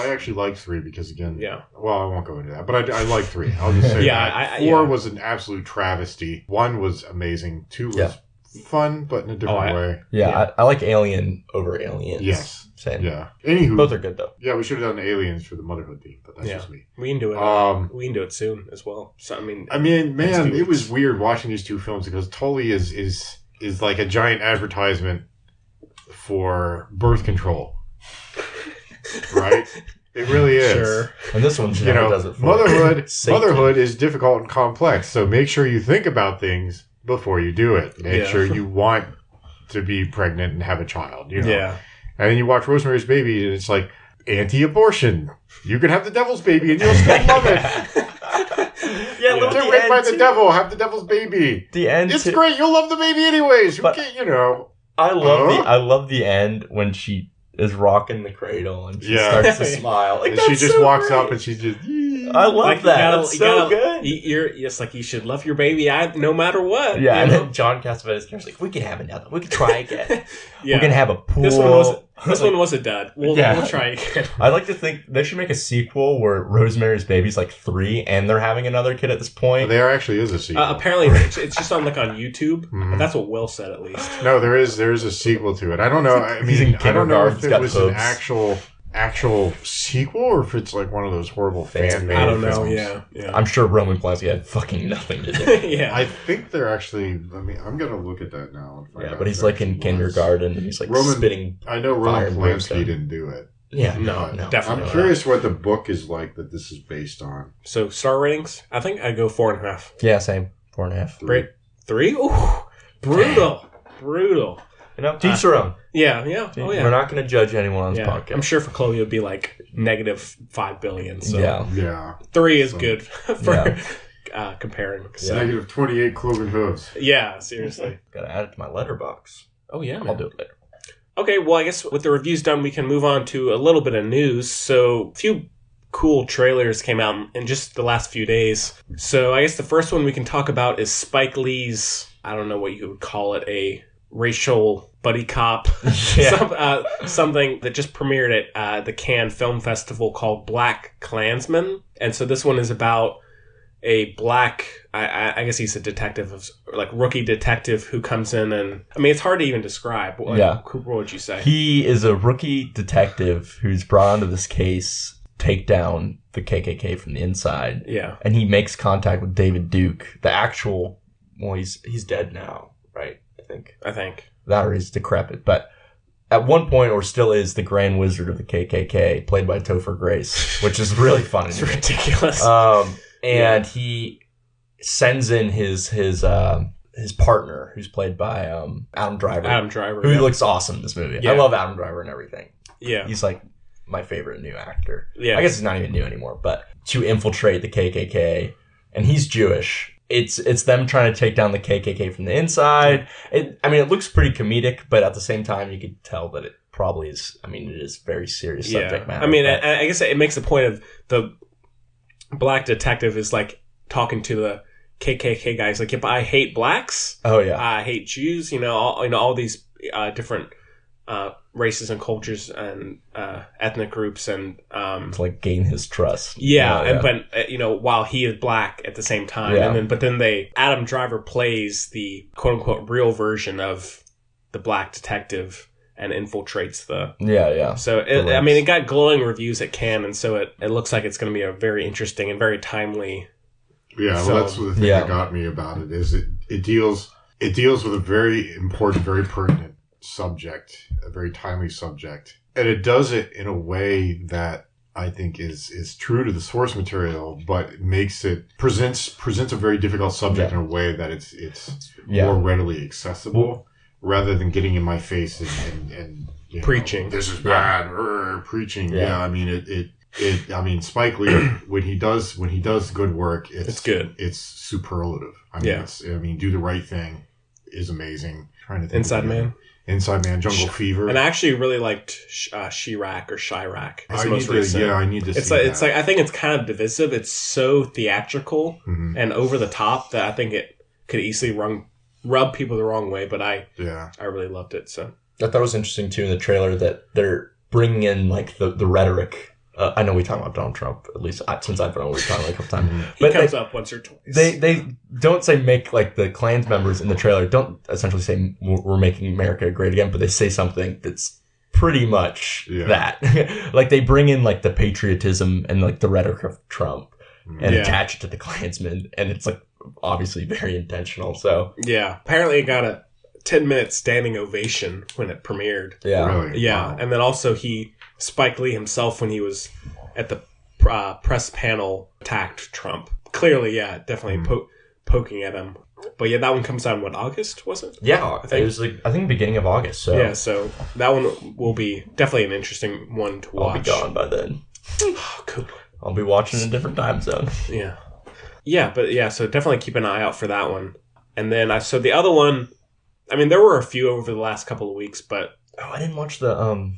actually like 3 because again, well, I won't go into that, but I like 3. I'll just say that 4 was an absolute travesty. 1 was amazing. 2 was fun, but in a different way. Yeah. I like Alien over Aliens. Yes, same. Yeah. Anywho, both are good though. Yeah, we should have done Aliens for the motherhood theme, but that's just me. We can do it. We can do it soon as well. So I mean, man, it was weird watching these two films because Tully is like a giant advertisement for birth control. Right? It really is. Sure. And this one, does it for motherhood is difficult and complex, so make sure you think about things before you do it. Make sure you want to be pregnant and have a child, Yeah. And then you watch Rosemary's Baby, and it's like, anti-abortion. You can have the devil's baby, and you'll still love it. Get raped by the devil, have the devil's baby. The end. It's great, you'll love the baby anyways. I love the end when she is rocking the cradle and she Yeah. starts to smile. Like, And that's she just so walks great. up and she just. I love Like, that. That's so good. It's like you should love your baby no matter what. Yeah, you and know? then John Cassavetes is like, we can have another. We can try again. Yeah. We can have a pool. This one was a dud. We'll try again. I like to think they should make a sequel where Rosemary's Baby's like 3 and they're having another kid at this point. There actually is a sequel. Apparently, it's just on YouTube. Mhm. But that's what Will said, at least. No, there is a sequel to it. I don't know. I He's in mean, I don't know kindergarten, if he's it got was hooves. an actual sequel or if it's like one of those horrible fan made I don't know. films. Yeah. I'm sure Roman Polanski had fucking nothing to do. Yeah. I think they're actually. I'm gonna look at that now. And find Yeah, out but he's if it like in actually was. kindergarten and he's like spitting. I know fire Roman and Polanski brimstone. didn't do it. Yeah, No, no. definitely. I'm curious what the book is like that this is based on. So, star ratings? I think I go 4.5. Yeah, same. 4.5. Great. 3? Ooh. Brutal. Brutal. You know, teach their own. Yeah. Oh, yeah. We're not going to judge anyone on this Yeah. podcast. I'm sure for Chloe it would be like -5 billion. So Yeah. Yeah. 3 is So- good for comparing. So, Negative 28 cloven hooves. yeah, seriously. Gotta add it to my letterbox. Oh, yeah, man. I'll do it later. Okay, well, I guess with the reviews done, we can move on to a little bit of news. So, a few cool trailers came out in just the last few days. So, I guess the first one we can talk about is Spike Lee's, I don't know what you would call it, a racial buddy cop. Yeah. Something that just premiered at the Cannes Film Festival called BlacKkKlansman. And so this one is about a black, I guess he's a detective, like rookie detective who comes in and, I mean, it's hard to even describe. Like, Yeah. What would you say? He is a rookie detective who's brought onto this case, take down the KKK from the inside. Yeah. And he makes contact with David Duke, the actual, well, he's dead now, right? I think. That or he's decrepit. But at one point, or still is, the Grand Wizard of the KKK, played by Topher Grace, which is really funny. It's ridiculous. And he sends in his partner, who's played by Adam Driver. Who yeah. looks awesome in this movie. Yeah. I love Adam Driver and everything. Yeah. He's like my favorite new actor. Yeah. I guess he's not even new anymore, but to infiltrate the KKK, and he's Jewish. It's them trying to take down the KKK from the inside. It looks pretty comedic, but at the same time, you could tell that it probably is. I mean, it is very serious subject matter. I mean, I guess it makes the point of the black detective is like talking to the KKK guys, like, if I hate blacks, oh yeah, I hate Jews, all these different races and cultures and ethnic groups, and to like gain his trust. but while he is black at the same time, Yeah. and then Adam Driver plays the quote unquote real version of the black detective and infiltrates the. Yeah. So it got glowing reviews at Cannes, and so it looks like it's going to be a very interesting and very timely. Yeah, well, that's the thing that got me about it is it deals with a very important, very pertinent subject, a very timely subject, and it does it in a way that I think is true to the source material, but presents a very difficult subject in a way that it's more readily accessible, rather than getting in my face and preaching. This is bad, preaching. Yeah, I mean, Spike Lee, when he does good work, it's good. It's superlative. I mean, Do the Right Thing is amazing. Trying to think Inside Man, Jungle Fever. And I actually really liked Chirac. I need to see that. It's like, I think it's kind of divisive. It's so theatrical and over the top that I think it could easily rub people the wrong way, but I really loved it. So I thought it was interesting too in the trailer that they're bringing in like the rhetoric. I know we talk about Donald Trump, at least since I've known we've talked about it a couple times. He comes up once or twice. They don't say make like the Klans members in the trailer don't essentially say we're making America great again, but they say something that's pretty much that. Like they bring in like the patriotism and like the rhetoric of Trump and attach it to the Klansmen, and it's like obviously very intentional. So apparently it got a 10-minute standing ovation when it premiered. Really? Wow. And then also Spike Lee himself, when he was at the press panel, attacked Trump. Clearly, definitely poking at him. But that one comes out in August, was it? Yeah, it was I think beginning of August. So so that one will be definitely an interesting one to watch. I'll be gone by then. Cool. I'll be watching in a different time zone. So definitely keep an eye out for that one. And then so the other one, I mean, there were a few over the last couple of weeks, but I didn't watch the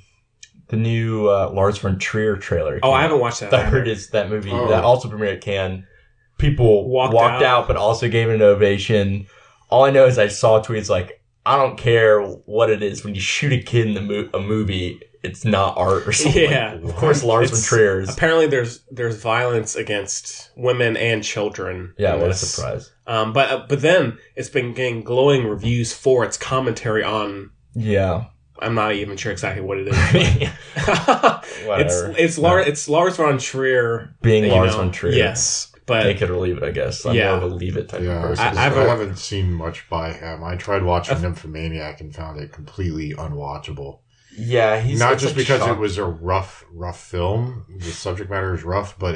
the new Lars von Trier trailer. Oh, I haven't watched that. I heard it's that movie Oh. that also premiered at Cannes. People walked out, but also gave it an ovation. All I know is I saw tweets like, I don't care what it is. When you shoot a kid in a movie, it's not art or something. Yeah. Of course, Lars von Trier's. Apparently, there's violence against women and children. Yeah, in what a this. surprise. But then it's been getting glowing reviews for its commentary on. Yeah. I'm not even sure exactly what it is. Whatever. It's Lars von Trier Being Lars von Trier. Yes, but Take it or leave it, I guess. I'm more of a leave it type of person. I haven't seen much by him. I tried watching Nymphomaniac and found it completely unwatchable. Yeah, he's not just because it was a rough film. The subject matter is rough, but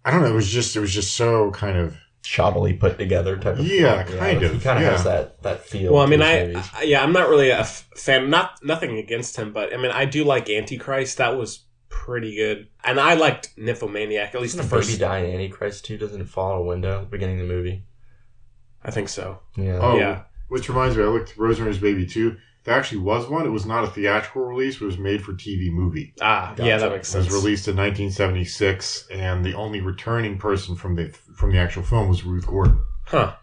I don't know. It was just so kind of shoddily put together type of kind of. He kind of has that feel. Well, I mean, I'm not really a fan. Nothing against him, but I mean, I do like Antichrist. That was pretty good, and I liked Nymphomaniac. At least the first. Baby die in Antichrist too doesn't fall out a window at the beginning of the movie. I think so. Yeah. Oh, yeah. Which reminds me, I looked at Rosemary's Baby 2. There actually was one. It was not a theatrical release. It was made for TV movie. Ah, gotcha. Yeah, that makes sense. It was released in 1976, and the only returning person from the actual film was Ruth Gordon. Huh.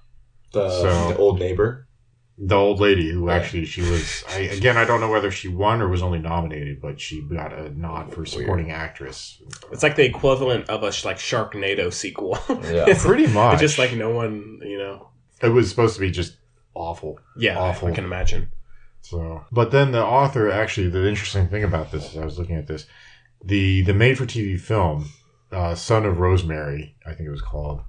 The old neighbor. The old lady who actually, she was... I don't know whether she won or was only nominated, but she got a nod for supporting actress. It's like the equivalent of a Sharknado sequel. Yeah, pretty much. It's just like no one, It was supposed to be just awful. Yeah, awful. I can imagine. So, but then the author, actually, the interesting thing about this, as I was looking at this, the made-for-TV film, Son of Rosemary, I think it was called,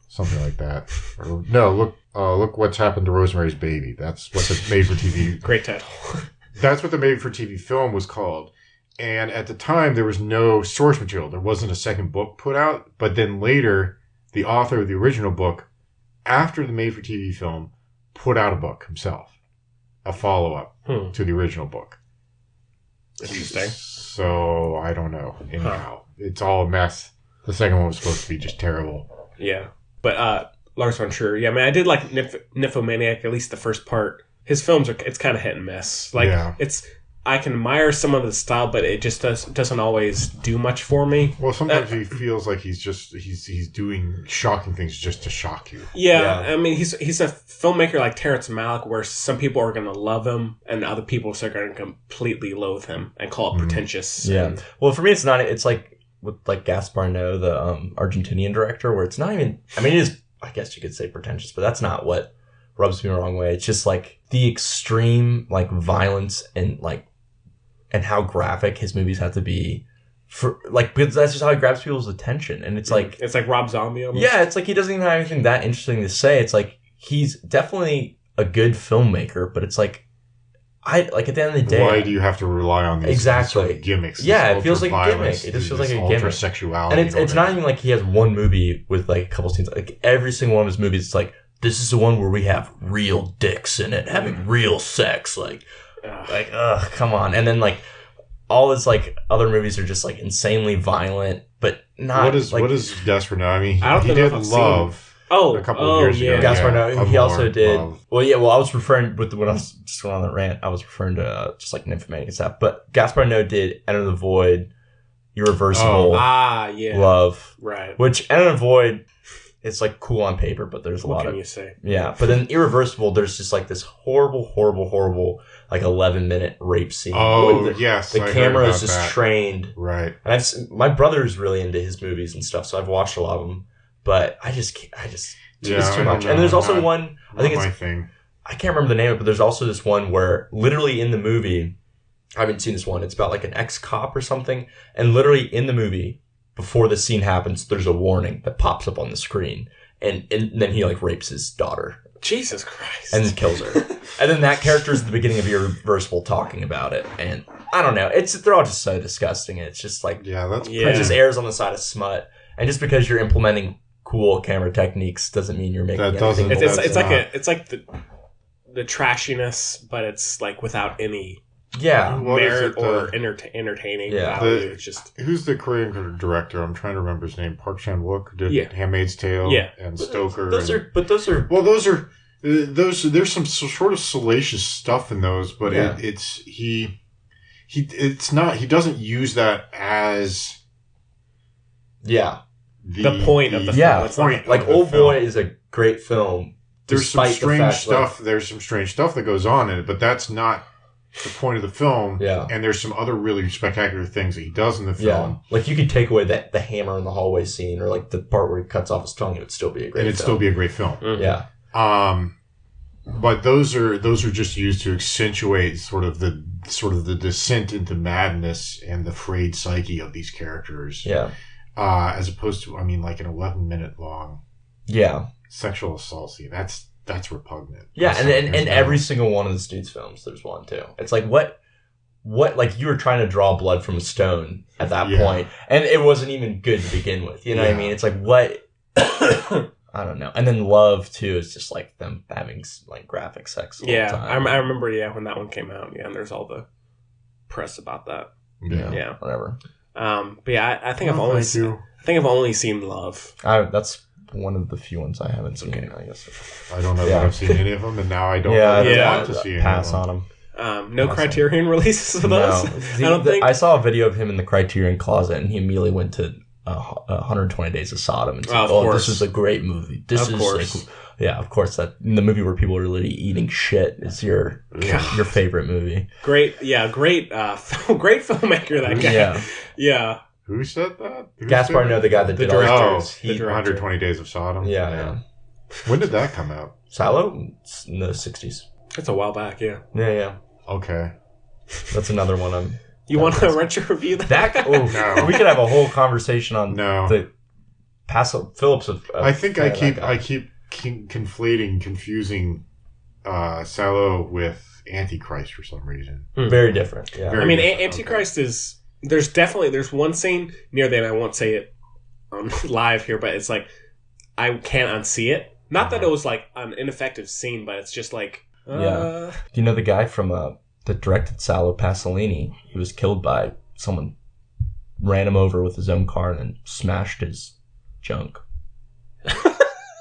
something like that. Look what's happened to Rosemary's Baby. That's what the made-for-TV... Great title. That's what the made-for-TV film was called. And at the time, there was no source material. There wasn't a second book put out. But then later, the author of the original book, after the made-for-TV film, put out a book himself. A follow-up to the original book. Interesting. So, I don't know. Anyhow, it's all a mess. The second one was supposed to be just terrible. Yeah. But Lars von Trier, yeah, I mean, I did like Nymphomaniac, at least the first part. His films it's kind of hit and miss. Like, I can admire some of the style, but it just doesn't always do much for me. Well, sometimes he feels like he's doing shocking things just to shock you. Yeah. I mean, he's a filmmaker like Terrence Malick, where some people are going to love him and other people are going to completely loathe him and call it pretentious. Yeah. Well, for me, it's not. It's like with like Gaspar Noé, the Argentinian director, where it's not even. I mean, it is. I guess you could say pretentious, but that's not what rubs me the wrong way. It's just like the extreme like violence and how graphic his movies have to be for because that's just how he grabs people's attention. And it's like Rob Zombie almost. Yeah, it's like he doesn't even have anything that interesting to say. It's like he's definitely a good filmmaker, but it's like at the end of the day, why do you have to rely on these sort of gimmicks? Yeah, it feels like a gimmick. It just feels like a gimmick. Sexuality, and it's not even like he has one movie with like a couple scenes. Like every single one of his movies, it's like this is the one where we have real dicks in it, having real sex. Come on. And then like all his like other movies are just like insanely violent, but not. What is Desperate Now? I mean, he did Love. A couple of years ago. Gaspar Noé. He also did. Love. Well, yeah. Well, I was referring when I was just going on that rant. I was referring to just like Nymphomaniac and stuff. But Gaspar Noé did Enter the Void, Irreversible, Love, right? Which Enter the Void, it's like cool on paper, but there's a lot of. What can you say? Yeah, but then Irreversible, there's just like this horrible, like 11-minute rape scene. Oh, yes. The camera is just trained. Right. And my brother's really into his movies and stuff, so I've watched a lot of them. But it's too much. And there's also one, I think it's my thing. I can't remember the name of it, but there's also this one where literally in the movie, I haven't seen this one, it's about like an ex-cop or something, and literally in the movie, before the scene happens, there's a warning that pops up on the screen, and then he like rapes his daughter. Jesus Christ. And then kills her. And then that character is at the beginning of Irreversible talking about it, and I don't know, they're all just so disgusting. It's just like, it just airs on the side of smut, and just because you're implementing cool camera techniques doesn't mean you're making anything. It's like the trashiness, but it's like without any merit or entertaining value. It's just who's the Korean director? I'm trying to remember his name. Park Chan-wook did Handmaid's Tale and Stoker. Those are there's some sort of salacious stuff in those, but he doesn't use that as the point of the film. Yeah, It's not like Old Boy is a great film. There's some strange stuff. Like, there's some strange stuff that goes on in it, but that's not the point of the film. Yeah. And there's some other really spectacular things that he does in the film. Yeah. Like you could take away the hammer in the hallway scene, or like the part where he cuts off his tongue, it would still be a great film. And it'd still be a great film. Mm-hmm. Yeah. But those are just used to accentuate sort of the descent into madness and the frayed psyche of these characters. Yeah. As opposed to, I mean, like an 11-minute long sexual assault scene. That's repugnant. Yeah, and every single one of the Stooges films, there's one too. It's like what like you were trying to draw blood from a stone at that point, and it wasn't even good to begin with. You know what I mean? It's like what I don't know. And then Love too is just like them having like graphic sex. All the time. I remember. Yeah, when that one came out. Yeah, and there's all the press about that. Yeah. Whatever. But yeah, I think I've only seen Love. That's one of the few ones I haven't seen. Okay. I guess I don't know that I've seen any of them, and now I don't want to see any pass of them. on them. No Criterion releases of those. I don't think. I saw a video of him in the Criterion closet, and he immediately went to 120 Days of Sodom and said, this is a great movie. This is like, yeah, of course. That the movie where people are literally eating shit is your favorite movie. Great filmmaker. That guy. Yeah. Who said that? Gaspar Noé, the guy that did director. all those. The 120 Days of Sodom. Yeah. When did that come out? Salo? In the 60s. It's a while back, yeah. Yeah. Okay. That's another one. You want to rent your review? We could have a whole conversation on the Phillips of. I think I keep confusing Salo with Antichrist for some reason. Very different. Yeah. Antichrist is. There's one scene near the end. I won't say it on live here, but it's like I can't unsee it. Not that it was like an ineffective scene, but it's just like. Do you know the guy from that directed Salo, Pasolini? He was killed by someone, ran him over with his own car and then smashed his junk.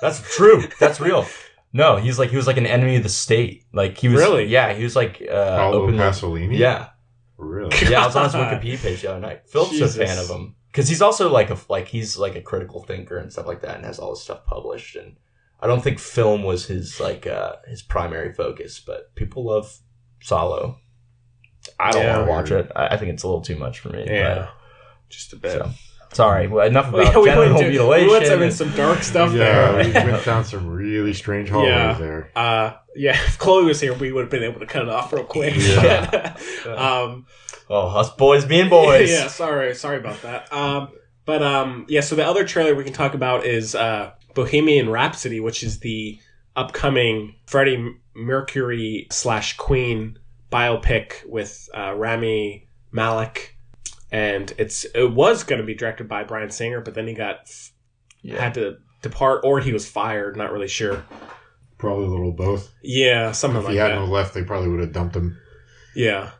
That's true. That's real. No, he was like an enemy of the state. Like he was really. Yeah, he was like Paolo Pasolini. Yeah. Really? Yeah, I was on his Wikipedia page the other night. Philip's a fan of him because he's also he's a critical thinker and stuff like that, and has all his stuff published. And I don't think film was his his primary focus, but people love Salo. I don't want to watch it. I think it's a little too much for me. Yeah, but, just a bit. So, sorry. Well, enough about genital mutilation. We went some dark stuff there. We went down some really strange hallways there. If Chloe was here, we would have been able to cut it off real quick. Yeah. Us boys being boys. Yeah, sorry about that. So the other trailer we can talk about is Bohemian Rhapsody, which is the upcoming Freddie Mercury / Queen biopic with Rami Malek, and it was going to be directed by Bryan Singer, but then he had to depart, or he was fired. Not really sure. Probably a little both. Yeah, something like that. If he hadn't left, they probably would have dumped him. Yeah.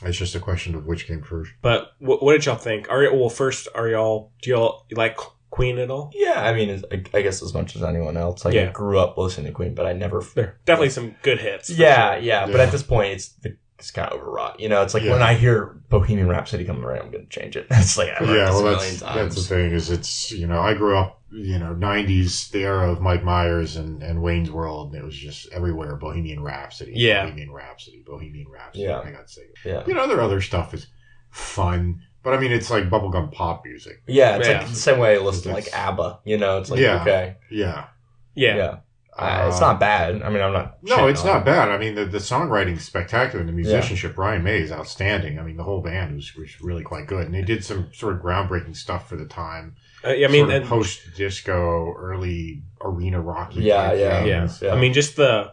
It's just a question of which came first. But what did y'all think? Do y'all like Queen at all? Yeah, I mean, I guess as much as anyone else. I grew up listening to Queen, but I never. Definitely some good hits. Yeah. But at this point, it's kind of overwrought. You know, it's like when I hear Bohemian Rhapsody coming around, I'm going to change it. It's like I've heard this a million times. That's the thing is it's, I grew up, 90s, the era of Mike Myers and Wayne's World, and it was just everywhere Bohemian Rhapsody. Yeah. Bohemian Rhapsody. Yeah. I got to say. Yeah. Their other stuff is fun, but I mean, it's like bubblegum pop music. Yeah, it's like the same way I listen to like ABBA, it's like, okay. Yeah. It's not bad. I mean, I'm not. No, it's not bad. I mean, the songwriting is spectacular, and the musicianship, Brian May, is outstanding. I mean, the whole band was really quite good, and they did some sort of groundbreaking stuff for the time. Post-disco, early arena rocky. Yeah. I mean, just the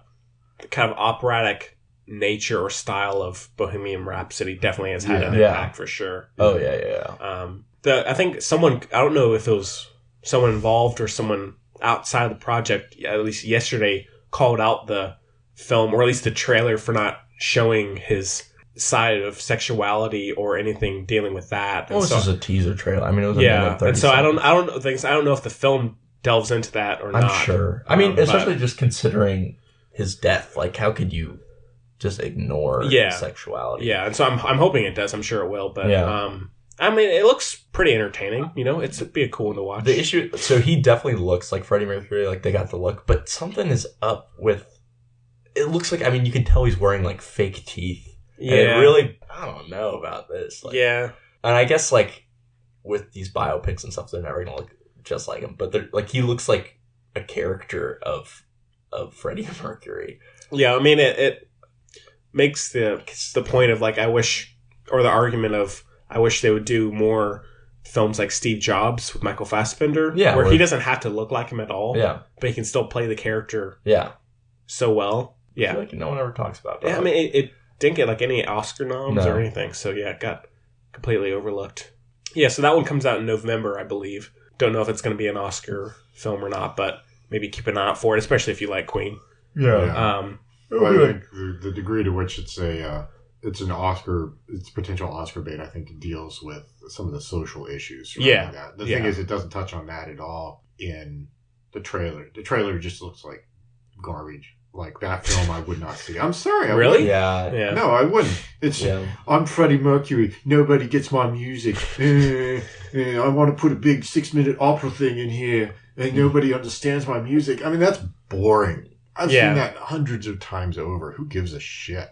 kind of operatic nature or style of Bohemian Rhapsody definitely has had an impact for sure. Oh yeah. I think I don't know if it was someone involved or someone outside of the project, at least yesterday, called out the film, or at least the trailer, for not showing his side of sexuality or anything dealing with that. Well, this is a teaser trailer. I mean, it was and so I don't know if the film delves into that or not. I'm sure. I mean, especially just considering his death. Like, how could you just ignore sexuality. Yeah, and so I'm hoping it does. I'm sure it will. But Yeah. I mean, it looks pretty entertaining. You know, it'd be a cool one to watch. The issue, so he definitely looks like Freddie Mercury, like they got the look, but something is up with, it looks like, I mean, you can tell he's wearing like fake teeth. Yeah. And it really, I don't know about this. Like, yeah. And I guess like with these biopics and stuff, they're never going to look just like him, but they're like, he looks like a character of Freddie Mercury. Yeah, I mean, it makes the point of like, I wish, or the argument of, I wish they would do more films like Steve Jobs with Michael Fassbender, where he doesn't have to look like him at all, but he can still play the character so well. Yeah. I feel like no one ever talks about that. Yeah, I mean, it didn't get like any Oscar noms or anything, so yeah, it got completely overlooked. Yeah, so that one comes out in November, I believe. Don't know if it's going to be an Oscar film or not, but maybe keep an eye out for it, especially if you like Queen. Yeah. Well, I think the degree to which it's an Oscar, it's potential Oscar bait, I think it deals with some of the social issues. Yeah. That. The thing is, it doesn't touch on that at all in the trailer. The trailer just looks like garbage. Like that film I would not see. I'm sorry. Really? Yeah. No, I wouldn't. It's I'm Freddie Mercury. Nobody gets my music. I want to put a big 6-minute opera thing in here and nobody understands my music. I mean, that's boring. I've seen that hundreds of times over. Who gives a shit?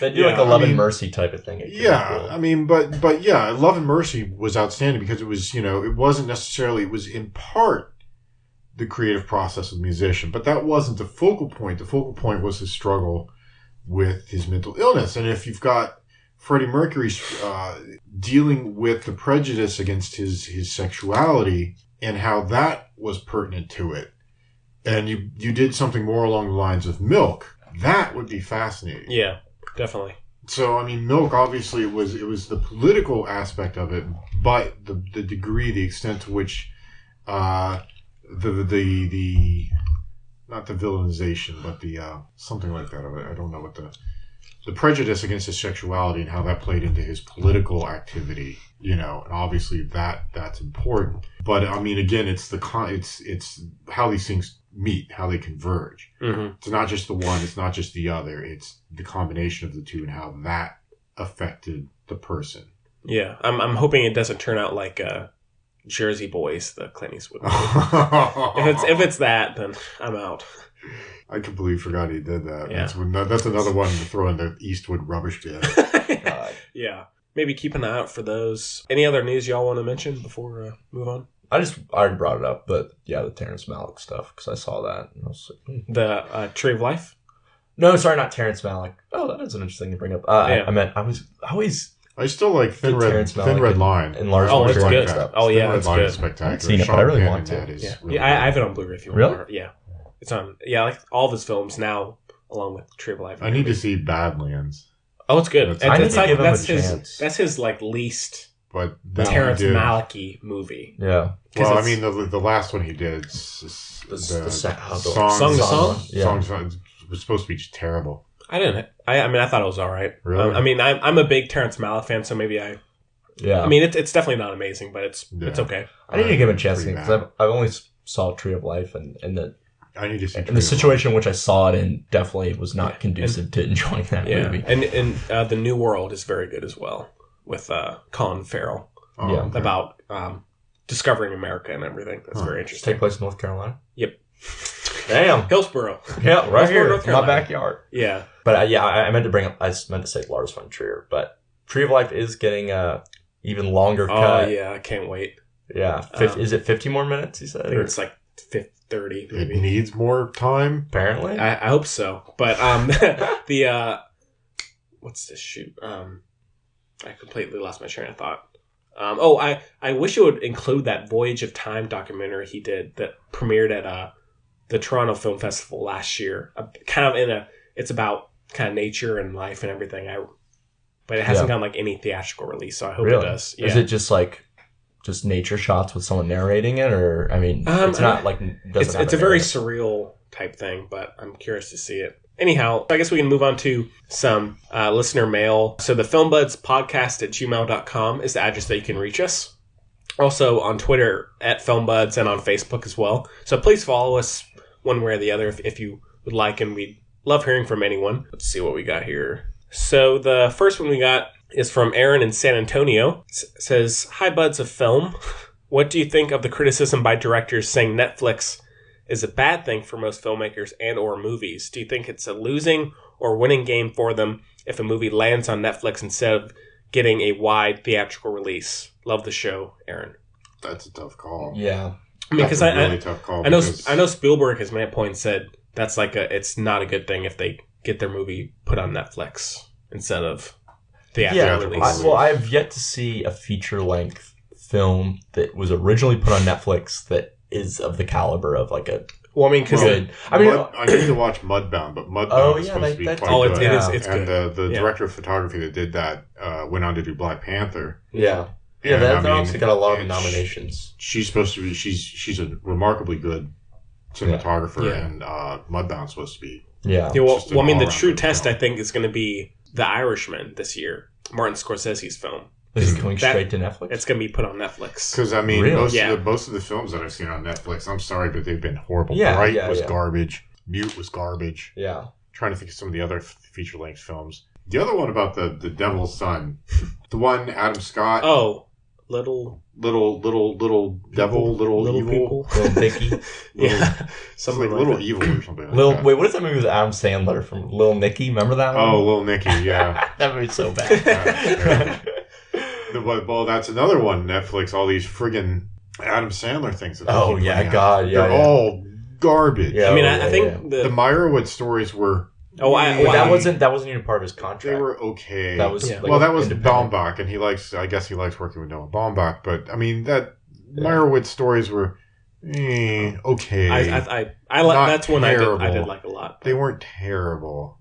They do like a Love and Mercy type of thing. Yeah, I mean, but yeah, Love and Mercy was outstanding because it was, it wasn't necessarily, it was in part the creative process of the musician, but that wasn't the focal point. The focal point was his struggle with his mental illness. And if you've got Freddie Mercury dealing with the prejudice against his sexuality and how that was pertinent to it, and you did something more along the lines of Milk, that would be fascinating. Yeah, definitely. So, I mean, Milk, obviously, it was the political aspect of it, but the degree, the extent to which the not the villainization, but the something like that of it. I don't know what the prejudice against his sexuality and how that played into his political activity. And obviously that's important. But I mean, again, it's how these things meet, how they converge. Mm-hmm. It's not just the one, it's not just the other. It's the combination of the two and how that affected the person. Yeah, I'm hoping it doesn't turn out like Jersey Boys, the Clint Eastwood movie. if it's that, then I'm out. I completely forgot he did that. Yeah. That's another one to throw in the Eastwood rubbish bin. Yeah. Maybe keep an eye out for those. Any other news y'all want to mention before move on? I already brought it up, but yeah, the Terrence Malick stuff, because I saw that. And I was like, The Tree of Life? No, sorry, not Terrence Malick. Oh, that is an interesting thing to bring up. I meant, I still like Thin Red Line. And Lars Oh, it's good. Oh, yeah, Red it's Line good. is spectacular. I haven't seen it, but I really want to. Yeah, I have it on Blu-ray if you want. Really? Yeah. It's on, like all of his films now, along with Tree of Life. I need to see Badlands. Oh, it's good. I need to give him a chance. That's his like least but Terrence Malick-y movie. Yeah. Well, I mean, the last one he did, the Song was supposed to be just terrible. I didn't. I mean, I thought it was all right. Really? I mean, I'm a big Terrence Malick fan, so maybe I. Yeah. I mean, it's definitely not amazing, but it's okay. I need to give him a chance because I've only saw Tree of Life and I need to see. And the situation in which I saw it in definitely was not conducive to enjoying that movie. And The New World is very good as well with Colin Farrell. Okay. About discovering America and everything. That's very Does it interesting. take place in North Carolina? Yep. Damn. Hillsborough. Yeah, right here, North in my backyard. Yeah. But I meant to say Lars von Trier, but Tree of Life is getting a even longer cut. Oh yeah, I can't wait. Yeah, is it 50 more minutes? He said, I think it's like 30. Maybe. It needs more time. Apparently, I hope so. But the what's this shoot? I completely lost my train of thought. I wish it would include that Voyage of Time documentary he did that premiered at the Toronto Film Festival last year. It's about kind of nature and life and everything. But it hasn't gotten like any theatrical release, so I hope it does. Yeah. Is it just nature shots with someone narrating it, or I mean, it's not like it's a very surreal type thing, but I'm curious to see it. Anyhow, I guess we can move on to some listener mail. So the filmbudspodcast@gmail.com is the address that you can reach us. Also on Twitter @filmbuds and on Facebook as well. So please follow us one way or the other if you would like, and we'd love hearing from anyone. Let's see what we got here. So the first one we got is from Aaron in San Antonio. Says, "Hi, buds of film. What do you think of the criticism by directors saying Netflix is a bad thing for most filmmakers and or movies? Do you think it's a losing or winning game for them if a movie lands on Netflix instead of getting a wide theatrical release? Love the show, Aaron." That's a tough call. Yeah. I mean, because really tough call. I know Spielberg has made a point and said that's it's not a good thing if they get their movie put on Netflix instead of theatrical release. I've yet to see a feature-length film that was originally put on Netflix that is of the caliber of like a. Well, I mean, because I need to watch Mudbound, but Mudbound is supposed to be quite good. It's good. And the director of photography that did that went on to do Black Panther. Yeah. Yeah, they've obviously got a lot of nominations. She's supposed to be. She's a remarkably good cinematographer, and Mudbound's supposed to be. Yeah. Well, I mean, the true test I think is going to be The Irishman this year, Martin Scorsese's film. Is it going straight to Netflix? It's going to be put on Netflix. Because I mean, really? most of the films that I've seen on Netflix, I'm sorry, but they've been horrible. Yeah, Bright was garbage. Mute was garbage. Yeah. Trying to think of some of the other feature length films. The other one about the Devil's Son, the one Adam Scott. Oh. Little devil, little evil, people. Little Nicky. something like Little Evil or something. Wait, what is that movie with Adam Sandler from Little Nicky? Remember that one? Oh, Little Nicky, yeah. That movie's so bad. Well, that's another one. Netflix, all these friggin' Adam Sandler things. They're all garbage. Yeah, I mean, I think the Meyerowitz stories were. That wasn't even part of his contract. They were okay. That was that was Baumbach, and I guess he likes working with Noah Baumbach. But I mean, Meyerowitz stories were okay. That's one I did like a lot. They weren't terrible,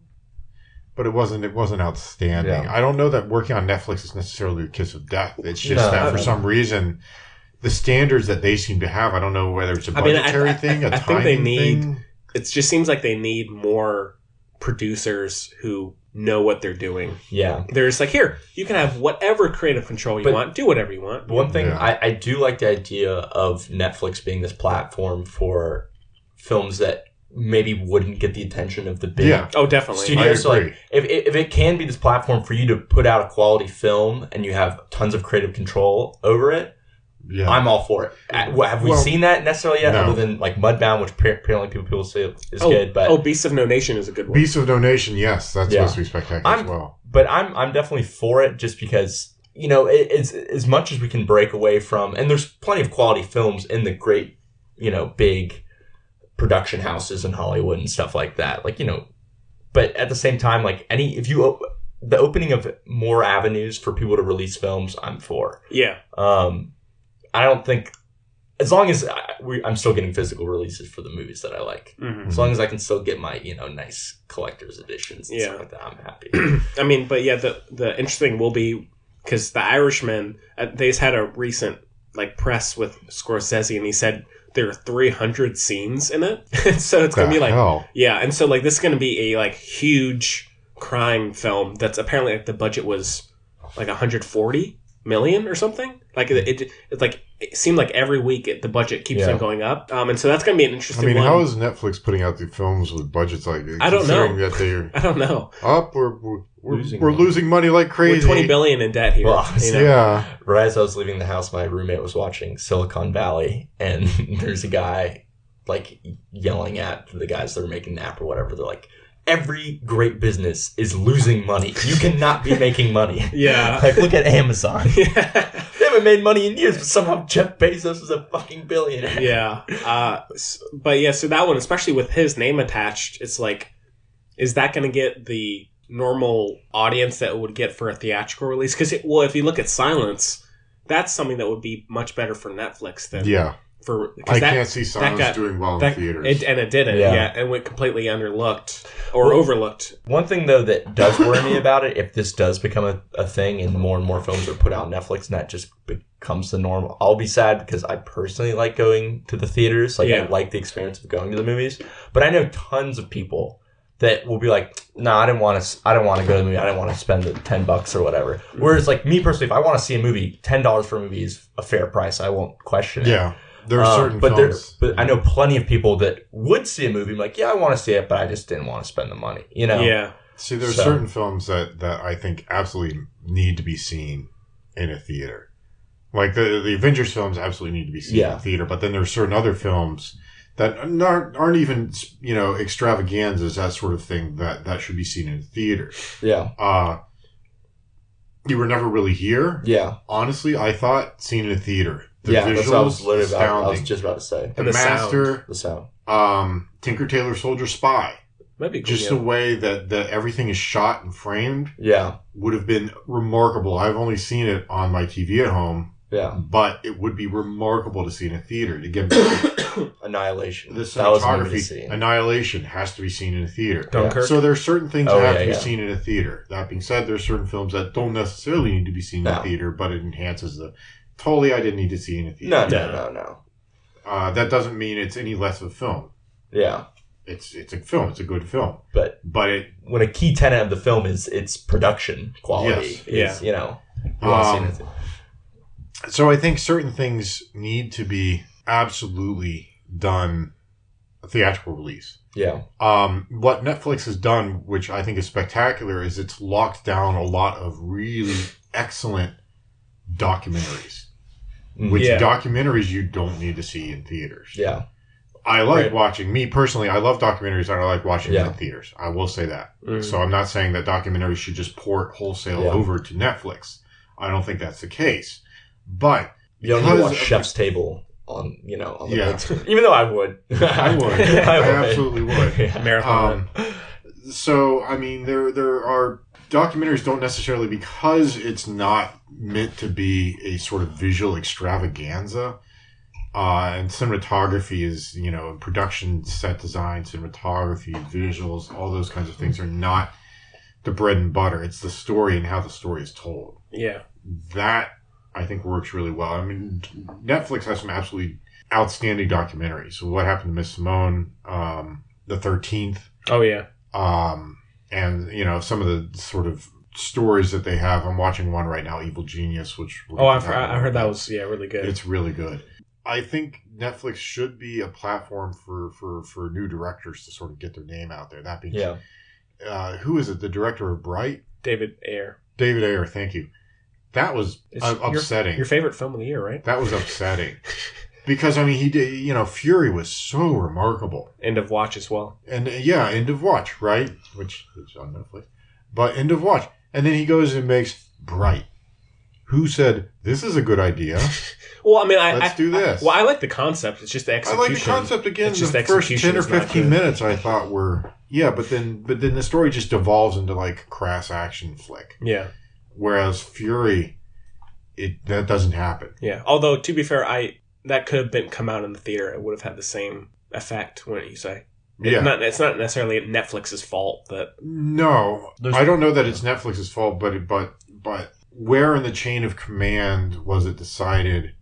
but it wasn't outstanding. Yeah. I don't know that working on Netflix is necessarily a kiss of death. It's just that for some reason, the standards that they seem to have, I don't know whether it's a budgetary thing, a timing thing. It just seems like they need more producers who know what they're doing. Yeah. There's here, you can have whatever creative control you want, do whatever you want. One thing, I do like the idea of Netflix being this platform for films that maybe wouldn't get the attention of the big definitely studios. So if it can be this platform for you to put out a quality film and you have tons of creative control over it, I'm all for it. Have we seen that necessarily yet? No. Other than like Mudbound, which apparently people say is good. But Beasts of No Nation is a good one. Beasts of No Nation, yes, that's supposed to be spectacular as well. But I'm definitely for it, just because it's as much as we can break away from, and there's plenty of quality films in the great big production houses in Hollywood and stuff like that. But at the same time, the opening of more avenues for people to release films, I'm for. Yeah. I don't think, as long as I'm still getting physical releases for the movies that I like, as long as I can still get my nice collector's editions and stuff like that, I'm happy. I mean, but yeah, the interesting will be because The Irishman, they just had a recent press with Scorsese, and he said there are 300 scenes in it, so it's gonna be and so this is gonna be a huge crime film that's apparently the budget was 140 million or something. It seemed like every week the budget keeps on going up, and so that's going to be an interesting one. How is Netflix putting out the films with budgets like this? I don't know. I don't know. We're losing money like crazy. We're 20 billion in debt here. Well, yeah. Right as I was leaving the house, my roommate was watching Silicon Valley, and there's a guy yelling at the guys that are making Nap or whatever. They're like, every great business is losing money. You cannot be making money. Yeah. Look at Amazon. Yeah. They haven't made money in years, but somehow Jeff Bezos is a fucking billionaire. Yeah. But yeah, so that one, especially with his name attached, it's is that going to get the normal audience that it would get for a theatrical release? Because, if you look at Silence, that's something that would be much better for Netflix than... Yeah. I can't see Silence doing well in theaters. It didn't, it went completely overlooked. One thing, though, that does worry me about it, if this does become a thing and more films are put out on Netflix and that just becomes the norm, I'll be sad because I personally like going to the theaters. I like the experience of going to the movies. But I know tons of people that will be like, no, I don't want to go to the movie. I don't want to spend the $10 or whatever. Whereas, me personally, if I want to see a movie, $10 for a movie is a fair price. I won't question it. Yeah. There are certain but films. But I know plenty of people that would see a movie and be like, yeah, I want to see it, but I just didn't want to spend the money. You know? Yeah. See, there's certain films that I think absolutely need to be seen in a theater. Like the Avengers films absolutely need to be seen in a theater, but then there's certain other films that aren't even, extravaganzas, that sort of thing, that should be seen in a theater. Yeah. You Were Never Really Here. Yeah. Honestly, I thought seen in a theater. The that's what I was visuals, I was just about to say. The Master. The sound. Tinker Tailor Soldier Spy. Might be cool, Just the way that everything is shot and framed would have been remarkable. I've only seen it on my TV at home. Yeah. But it would be remarkable to see in a theater. To get Annihilation. The cinematography. Annihilation has to be seen in a theater. Dunkirk. So there are certain things that have to be seen in a theater. That being said, there are certain films that don't necessarily need to be seen in a theater, but it enhances the... Tully, I didn't need to see in a theater. No. That doesn't mean it's any less of a film. Yeah. It's a film. It's a good film. But when a key tenet of the film is its production quality, you want to see it. So I think certain things need to be absolutely done a theatrical release. Yeah. What Netflix has done, which I think is spectacular, is it's locked down a lot of really excellent documentaries. Which documentaries you don't need to see in theaters. Yeah. I like watching, me personally, I love documentaries and I like watching them in theaters. I will say that. So I'm not saying that documentaries should just port wholesale over to Netflix. I don't think that's the case. But you don't need to watch Chef's Table on the big screen. Even though I would. I would. I absolutely would. Marathon. So, I mean, there are documentaries don't necessarily, because it's not meant to be a sort of visual extravaganza. And cinematography is, production, set design, cinematography, visuals, all those kinds of things are not the bread and butter. It's the story and how the story is told. Yeah. That, I think, works really well. I mean, Netflix has some absolutely outstanding documentaries. So What Happened to Miss Simone, The 13th. Oh, yeah. And, some of the sort of stories that they have. I'm watching one right now, Evil Genius, which... I heard that was, really good. It's really good. I think Netflix should be a platform for new directors to sort of get their name out there. That being said, who is it? The director of Bright? David Ayer. David Ayer, thank you. That was upsetting. Your favorite film of the year, right? That was upsetting. Because, I mean, he did, Fury was so remarkable. End of Watch as well. And, End of Watch, right? Which is on Netflix. But End of Watch. And then he goes and makes Bright. Who said, this is a good idea? Well, I mean, let's do this. I like the concept. It's just the execution. I like the concept. Again, the first 10 or 15 minutes I thought were... Yeah, but then the story just devolves into, like, crass action flick. Yeah. Whereas Fury, that doesn't happen. Yeah. Although, to be fair, that could have come out in the theater. It would have had the same effect, wouldn't you say? Yeah. It's not necessarily Netflix's fault that... No. I don't know that it's Netflix's fault, but where in the chain of command was it decided,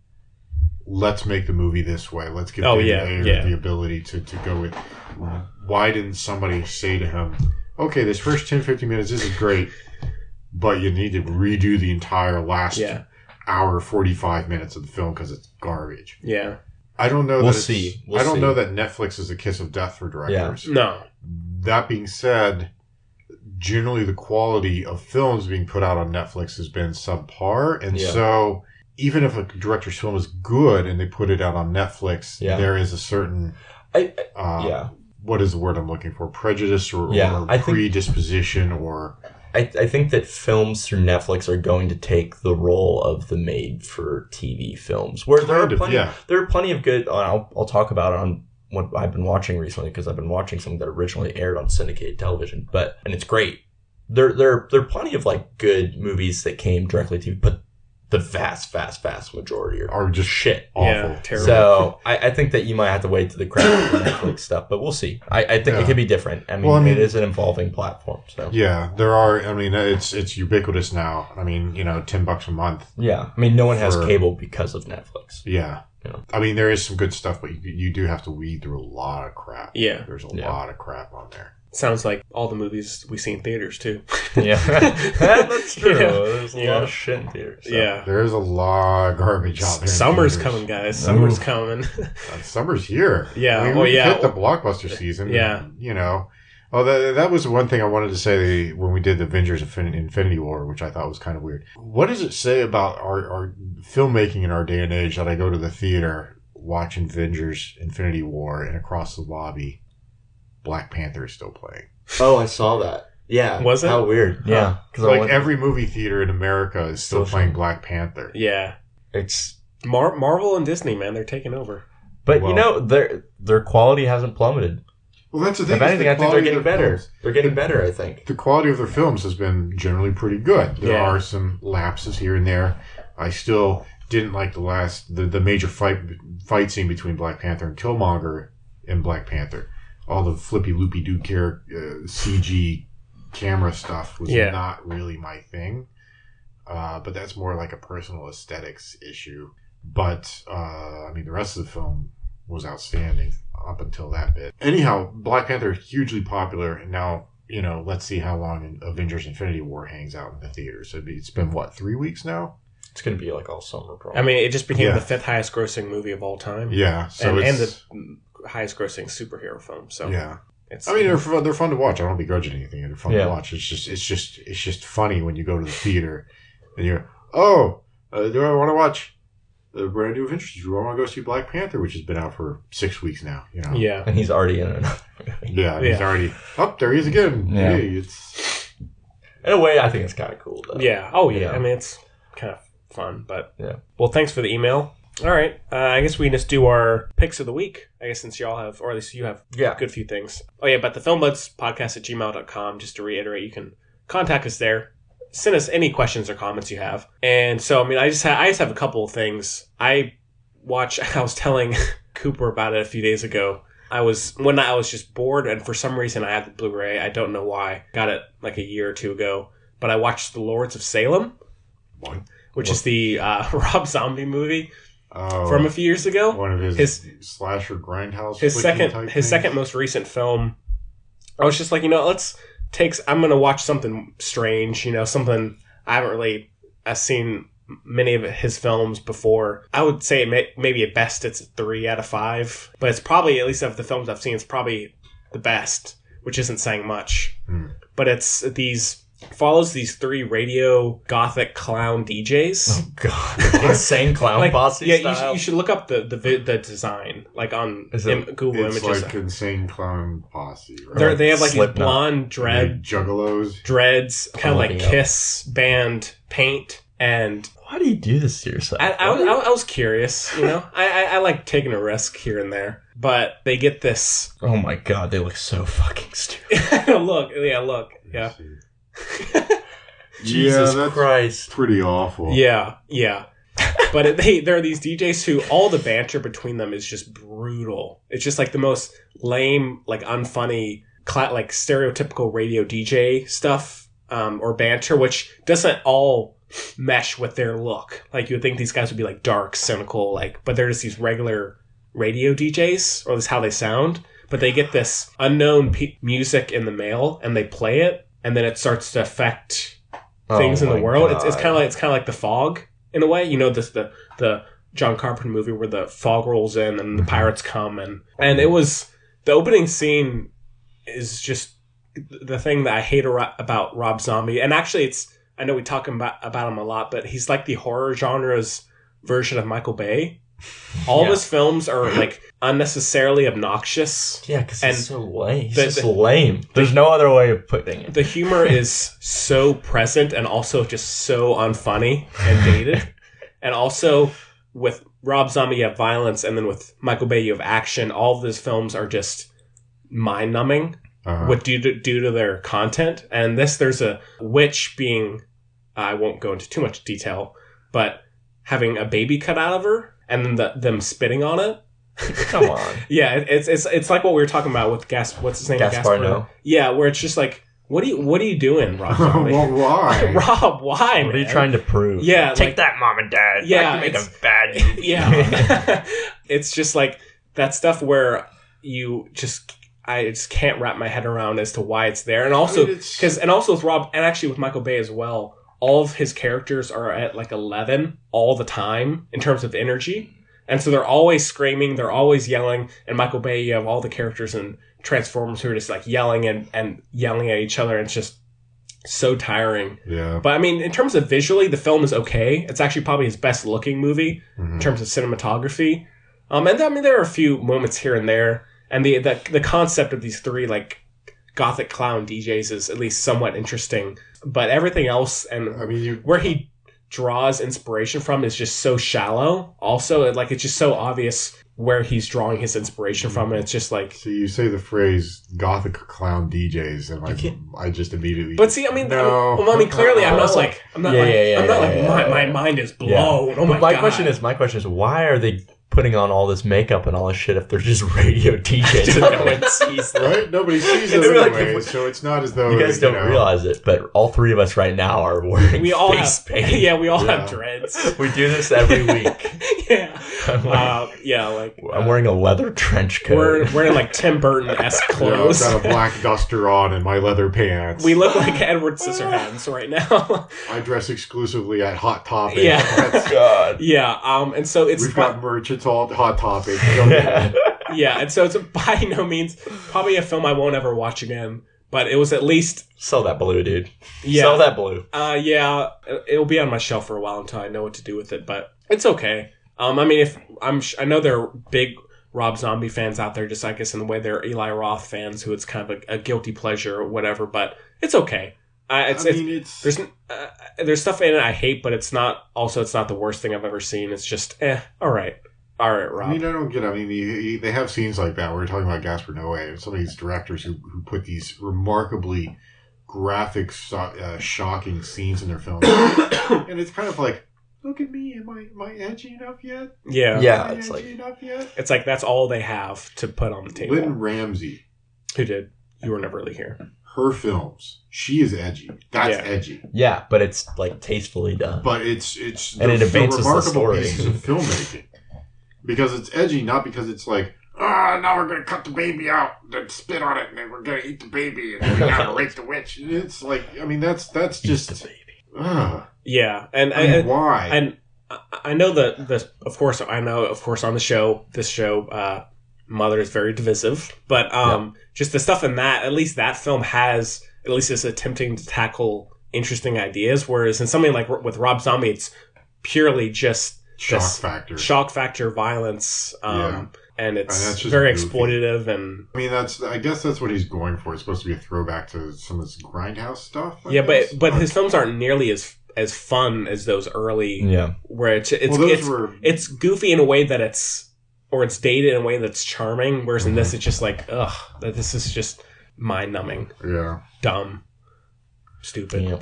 let's make the movie this way. Let's give the ability to go with... Why didn't somebody say to him, okay, this first 10, 15 minutes, this is great, but you need to redo the entire last hour, 45 minutes of the film because it's garbage. Yeah. I don't know We'll see. I don't know that Netflix is a kiss of death for directors. Yeah. No. That being said, generally the quality of films being put out on Netflix has been subpar. And so even if a director's film is good and they put it out on Netflix, there is a certain... what is the word I'm looking for? Prejudice or predisposition or... I think that films through Netflix are going to take the role of the made-for-TV films, where there are plenty of good... I'll talk about it on what I've been watching recently, because I've been watching something that originally aired on syndicated television, and it's great. There are plenty of like good movies that came directly to, but the vast majority are just shit. Awful. Terrible. So I think that you might have to wait to the craft of Netflix stuff, but we'll see. I think it could be different. I mean, it is an evolving platform. So yeah, there are. I mean, it's ubiquitous now. I mean, $10 a month. Yeah, I mean, no one has cable because of Netflix. Yeah. I mean, there is some good stuff, but you do have to weed through a lot of crap. Yeah. There's a lot of crap on there. Sounds like all the movies we see in theaters, too. Yeah. That's true. Yeah. There's a lot of shit in theaters. So. Yeah. There's a lot of garbage out there. Summer's coming, guys. Summer's coming. Summer's here. Yeah. I mean, we hit the blockbuster season. Yeah. You know. Oh, that was one thing I wanted to say when we did Avengers Infinity War, which I thought was kind of weird. What does it say about our filmmaking in our day and age that I go to the theater, watch Avengers Infinity War, and across the lobby, Black Panther is still playing? Oh, I saw that. Yeah. Was it? How weird. Yeah. Like every movie theater in America is still playing Black Panther. Yeah. It's Marvel and Disney, man, they're taking over. But, their quality hasn't plummeted. Well, that's the thing. If anything, I think they're getting better. Films. They're getting better, I think. The quality of their films has been generally pretty good. There Yeah. are some lapses here and there. I still didn't like the major fight scene between Black Panther and Killmonger in Black Panther. All the flippy loopy doo CG camera stuff was not really my thing. But that's more like a personal aesthetics issue. But the rest of the film was outstanding up until that bit. Anyhow, Black Panther is hugely popular, and now, let's see how long Avengers Infinity War hangs out in the theaters. It's been, 3 weeks now? It's going to be like all summer, probably. I mean, it just became the 5th highest grossing movie of all time. Yeah. So and the highest grossing superhero film. So yeah. It's, they're fun to watch. I don't begrudge anything. They're fun to watch. It's just funny when you go to the theater and you're, do I want to watch the brand new Avengers? Do I want to go see Black Panther, which has been out for 6 weeks now? Yeah. And he's already in it. He's already there he is again. Yeah. Hey, it's in a way, I think it's kind of cool, though. Yeah. Oh, yeah. Yeah. I mean, it's kind of fun, but yeah. Well, thanks for the email. All right. I guess we can just do our picks of the week. I guess since y'all have, or at least you have a good few things. Oh, yeah. But the filmbudspodcast@gmail.com, just to reiterate, you can contact us there. Send us any questions or comments you have. And so, I just have a couple of things. I was telling Cooper about it a few days ago. One night I was just bored, and for some reason I had the Blu-ray. I don't know why. Got it like a year or two ago. But I watched The Lords of Salem, which is the Rob Zombie movie from a few years ago. One of his slasher grindhouse. His second most recent film. I was just like, I'm going to watch something strange, something I haven't really seen many of his films before. I would say maybe at best it's a 3 out of 5, but it's probably, at least of the films I've seen, it's probably the best, which isn't saying much. But follows these 3 radio gothic clown DJs. Oh god, insane clown posse style. Yeah, you should look up the design on Google It's Images. like insane clown posse. Right? They have like these Slipknot. blonde juggalos, dreads, kind of like looking up. Kiss band paint, and Why do you do this to yourself? I was curious. I like taking a risk here and there, but they get this. Oh my god, they look so fucking stupid. look, yeah. Jesus that's Christ. pretty awful. Yeah. But there are these DJs who all the banter between them is just brutal. It's just like the most lame, like unfunny, like stereotypical radio DJ stuff or banter, which doesn't all mesh with their look. Like you would think these guys would be like dark, cynical, but they're just these regular radio DJs, or at least how they sound. But they get this unknown music in the mail and they play it. And then it starts to affect things in the world. It's kind of like The Fog in a way. The John Carpenter movie where the fog rolls in and the pirates come, and it was the opening scene is just the thing that I hate about Rob Zombie. And actually, I know we talk about him a lot, but he's like the horror genre's version of Michael Bay. All of his films are like unnecessarily obnoxious. Yeah, because he's so lame. He's just lame. There's no other way of putting it. The humor is so present and also just so unfunny and dated. And also with Rob Zombie, you have violence, and then with Michael Bay, you have action. All of his films are just mind-numbing due to their content. And there's a witch being, I won't go into too much detail, but having a baby cut out of her. And then them spitting on it. Come on. Yeah, it's like what we were talking about with what's his name? Gaspar Noé. Yeah, where it's just like, what are you doing, Rob Zombie? Well, why? Rob, why, man? What are you trying to prove? Yeah, take that, Mom and Dad. Yeah, I can make a bad movie. Yeah. It's just like that stuff where you just, I just can't wrap my head around as to why it's there. And also with Rob, and actually with Michael Bay as well, all of his characters are at like 11 all the time in terms of energy. And so they're always screaming, they're always yelling. And Michael Bay, you have all the characters in Transformers who are just like yelling and yelling at each other. And it's just so tiring. Yeah. But I mean, in terms of visually, the film is okay. It's actually probably his best looking movie in terms of cinematography. And I mean, there are a few moments here and there. And the concept of these three like gothic clown DJs is at least somewhat interesting. But everything else and where he draws inspiration from is just so shallow. Also, like it's just so obvious where he's drawing his inspiration from, and it's just like. So you say the phrase "gothic clown DJs," and I just immediately. But see, I mean, no. Clearly, I'm not like my mind is blown. Yeah. Oh my question is, why are they putting on all this makeup and all this shit if they're just radio DJs and no one sees them? Right? Nobody sees them anyway, so it's not as though you guys don't realize it. But all three of us right now are wearing face paint. Yeah, we all have dreads. We do this every week. Yeah, I'm wearing a leather trench coat. We're wearing like Tim Burton-esque clothes. I've got a black duster on and my leather pants. We look like Edward Scissorhands right now. I dress exclusively at Hot Topic. Yeah, God. Yeah, and so we've got merch. It's all Hot Topic. Yeah, and so it's by no means probably a film I won't ever watch again. But it was at least sell that blue, dude. Yeah, sell that blue. Yeah, it'll be on my shelf for a while until I know what to do with it. But it's okay. I mean, I know there are big Rob Zombie fans out there, just I guess in the way there are Eli Roth fans who it's kind of a guilty pleasure or whatever. But it's okay. There's stuff in it I hate, but it's not the worst thing I've ever seen. It's just all right, Rob. I mean, I don't get it. I mean, they have scenes like that. We're talking about Gaspar Noé and some of these directors who put these remarkably graphic, shocking scenes in their films, and it's kind of like, look at me. Am I edgy enough yet? Yeah. It's like enough yet? It's like that's all they have to put on the table. Lynn Ramsey, who did You Were Never Really Here. Her films, she is edgy. That's edgy. Yeah, but it's like tastefully done. But it's and it advances the story. Pieces of filmmaking because it's edgy, not because it's like, now we're gonna cut the baby out, then spit on it, and then we're gonna eat the baby, and then we gotta rape the witch. It's like, I mean, that's just the baby. Yeah, and why? And I know that of course on this show, Mother is very divisive, but just the stuff in that, at least that film is attempting to tackle interesting ideas, whereas in something like with Rob Zombie, it's purely just shock factor violence, and it's very goofy. Exploitative, and I mean I guess that's what he's going for. It's supposed to be a throwback to some of his grindhouse stuff. But his films aren't nearly as fun as those early, where it's goofy in a way that it's dated in a way that's charming, whereas in this it's just like, this is just mind-numbing. Yeah. Dumb. Stupid. Yeah.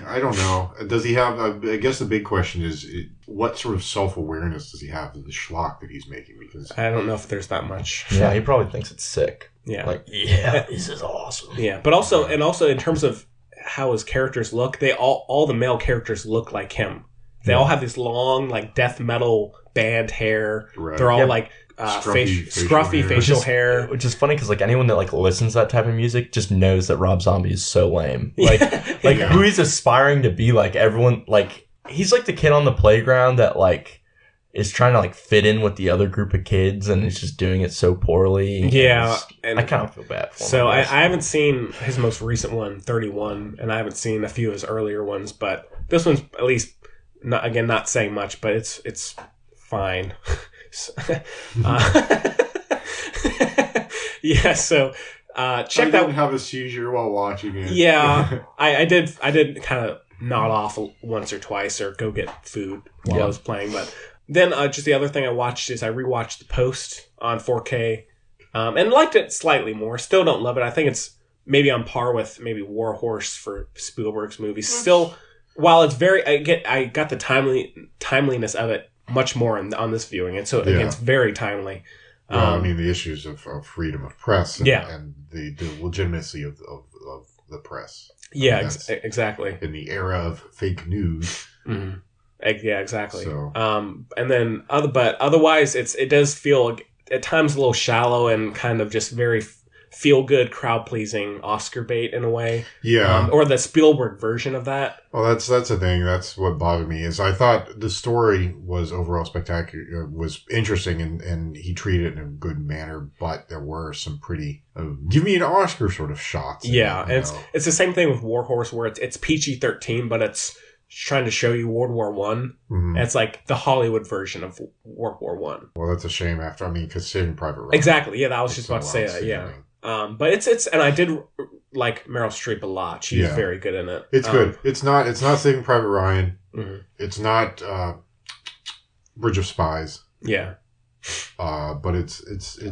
I don't know. Does he have, I guess the big question is, what sort of self-awareness does he have of the schlock that he's making? Because I don't know if there's that much. Yeah, he probably thinks it's sick. Yeah. Like, this is awesome. Yeah, but also in terms of how his characters look, they all the male characters look like him. They all have this long, like, death metal band hair. Right. They're all like scruffy facial hair, which is funny because like anyone that like listens to that type of music just knows that Rob Zombie is so lame. Like who he's aspiring to be, like everyone, like he's like the kid on the playground that like is trying to like fit in with the other group of kids and is just doing it so poorly. And I kind of feel bad for him. So I haven't seen his most recent one, 31, and I haven't seen a few of his earlier ones, but this one's at least not saying much, but it's fine. Yeah, so check that. I didn't have a seizure while watching it. Yeah, I did kind of nod off once or twice or go get food while I was playing. But then just the other thing I watched is I rewatched The Post on 4K and liked it slightly more. Still don't love it. I think it's maybe on par with maybe War Horse for Spielberg's movies. Still, while it's very, I got the timeliness of it much more on this viewing, and so again, it's very timely. Well, I mean, the issues of freedom of press and the legitimacy of the press. Yeah, exactly. In the era of fake news. Mm-hmm. Yeah, exactly. So. And then otherwise, it does feel at times a little shallow and kind of just very feel-good, crowd-pleasing Oscar bait in a way. Yeah. Or the Spielberg version of that. Well, that's the thing. That's what bothered me is I thought the story was overall spectacular, was interesting, and he treated it in a good manner. But there were some pretty give me an Oscar sort of shots. Yeah, and it's the same thing with War Horse, where it's PG-13, but it's trying to show you World War One. Mm-hmm. It's like the Hollywood version of World War One. Well, that's a shame. Because Saving Private Ryan. Exactly. Yeah, I was just about to say that. Yeah. But it's and I did like Meryl Streep a lot. She's very good in it. It's good. It's not Saving Private Ryan. Mm-hmm. It's not Bridge of Spies. Yeah. But it's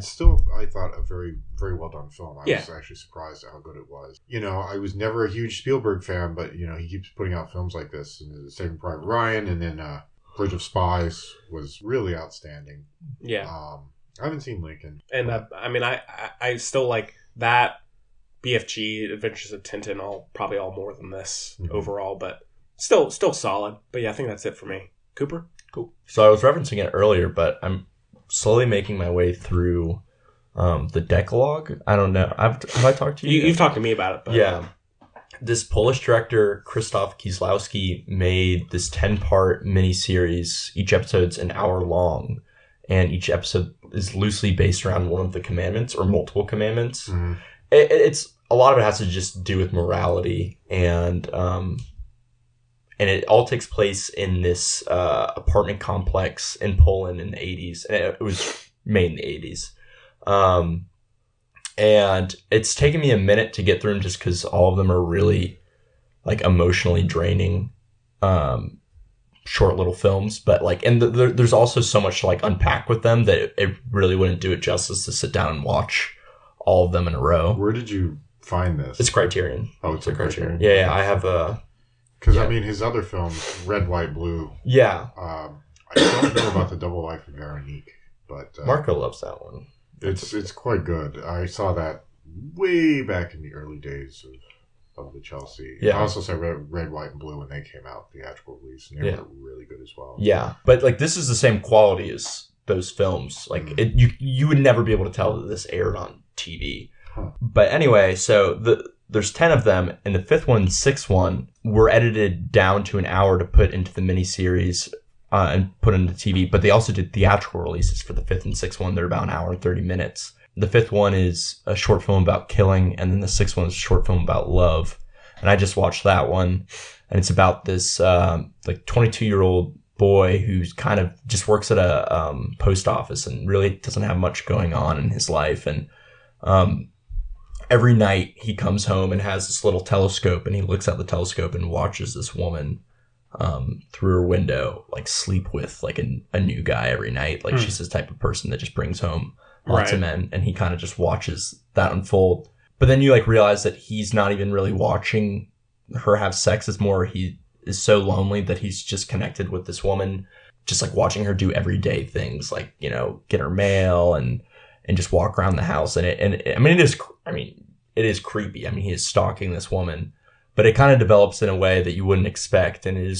still, I thought, a very, very well done film. I was actually surprised at how good it was. I was never a huge Spielberg fan, but he keeps putting out films like this, and Saving Private Ryan, and then Bridge of Spies was really outstanding. Yeah. I haven't seen Lincoln. And I still like that, BFG, Adventures of Tintin, probably all more than this overall, but still solid. But yeah, I think that's it for me. Cooper? Cool. So I was referencing it earlier, but I'm slowly making my way through the Dekalog. I don't know. Have I talked to you? You've talked to me about it. But... Yeah. This Polish director, Krzysztof Kieslowski, made this 10-part miniseries. Each episode's an hour long, and each episode is loosely based around one of the commandments or multiple commandments. Mm-hmm. It's a lot of it has to just do with morality, and it all takes place in this apartment complex in Poland in the 80s. And it was made in the 80s. And it's taken me a minute to get through them just because all of them are really like emotionally draining short little films. But there's also so much to unpack with them that it really wouldn't do it justice to sit down and watch all of them in a row. Where did you find this? It's Criterion. Oh, it's a Criterion. Yeah, I have a... Because, his other films, Red, White, Blue. Yeah. I don't know about The Double Life of Veronique, but... Marco loves that one. It's quite good. I saw that way back in the early days of the Chelsea. Yeah. I also saw Red, White, and Blue when they came out, theatrical release, and they were really good as well. Yeah, but this is the same quality as those films. You would never be able to tell that this aired on TV. Huh. But anyway, so there's 10 of them, and the 5th one and 6th one were edited down to an hour to put into the miniseries and put into TV. But they also did theatrical releases for the 5th and 6th one. They're about an hour and 30 minutes. The 5th one is a short film about killing, and then the 6th one is a short film about love. And I just watched that one, and it's about this 22-year-old boy who's kind of just works at a post office and really doesn't have much going on in his life. And every night he comes home and has this little telescope, and he looks at the telescope and watches this woman through her window sleep with a new guy every night. She's this type of person that just brings home lots of men, and he kind of just watches that unfold. But then you realize that he's not even really watching her have sex. It's more he is so lonely that he's just connected with this woman, just watching her do everyday things get her mail and just walk around the house. And it is creepy. He is stalking this woman, but it kind of develops in a way that you wouldn't expect. And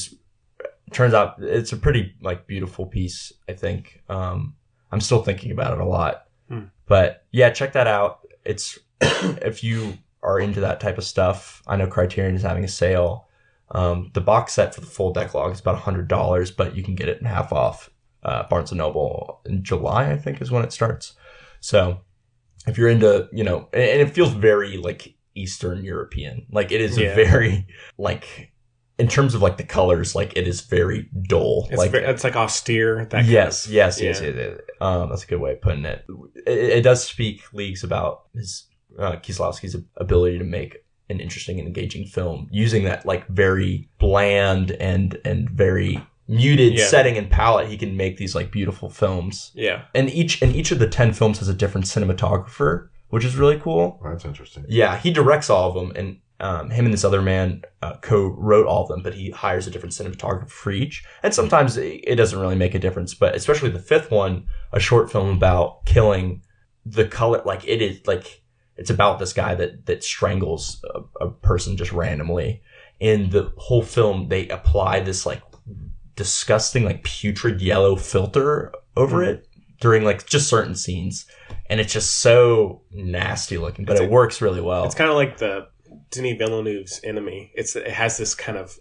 turns out it's a pretty beautiful piece, I think. I'm still thinking about it a lot, but yeah, check that out. It's, if you are into that type of stuff, I know Criterion is having a sale. The box set for the full Dekalog is about $100, but you can get it in half off. Barnes & Noble in July, I think, is when it starts. So if you're into, and it feels very Eastern European, it is very in terms of the colors, it is very dull. It's austere. Yes. That's a good way of putting it. It does speak leagues about his Kieslowski's ability to make an interesting and engaging film using that very bland and very muted setting and palette. He can make these beautiful films. Yeah. And each of the 10 films has a different cinematographer, which is really cool. That's interesting. Yeah, he directs all of them, and him and this other man co-wrote all of them, but he hires a different cinematographer for each. And sometimes it doesn't really make a difference, but especially the 5th one, a short film about killing, the color, it is it's about this guy that strangles a person just randomly. In the whole film, they apply this disgusting putrid yellow filter over it during like just certain scenes, and it's just so nasty looking, but it works really well. It's kind of like the Denis Villeneuve's Enemy. It has this kind of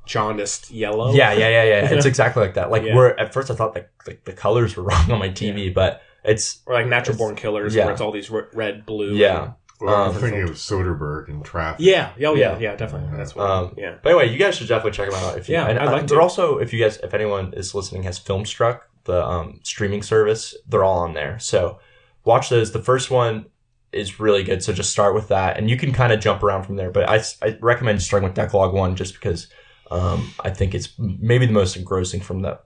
jaundiced yellow. Yeah. It's exactly like that. Like where at first I thought that like the colors were wrong on my TV, but it's or like Natural Born Killers, where it's all these red, blue. Yeah. Well, I'm thinking of Soderbergh and Traffic. Yeah. Oh, yeah, definitely. That's what. But anyway, you guys should definitely check them out. I'd like to. But also, if anyone is listening has Filmstruck, the streaming service, they're all on there. So watch those. The first one is really good. So just start with that, and you can kind of jump around from there. But I recommend starting with Dekalog 1 just because I think it's maybe the most engrossing from the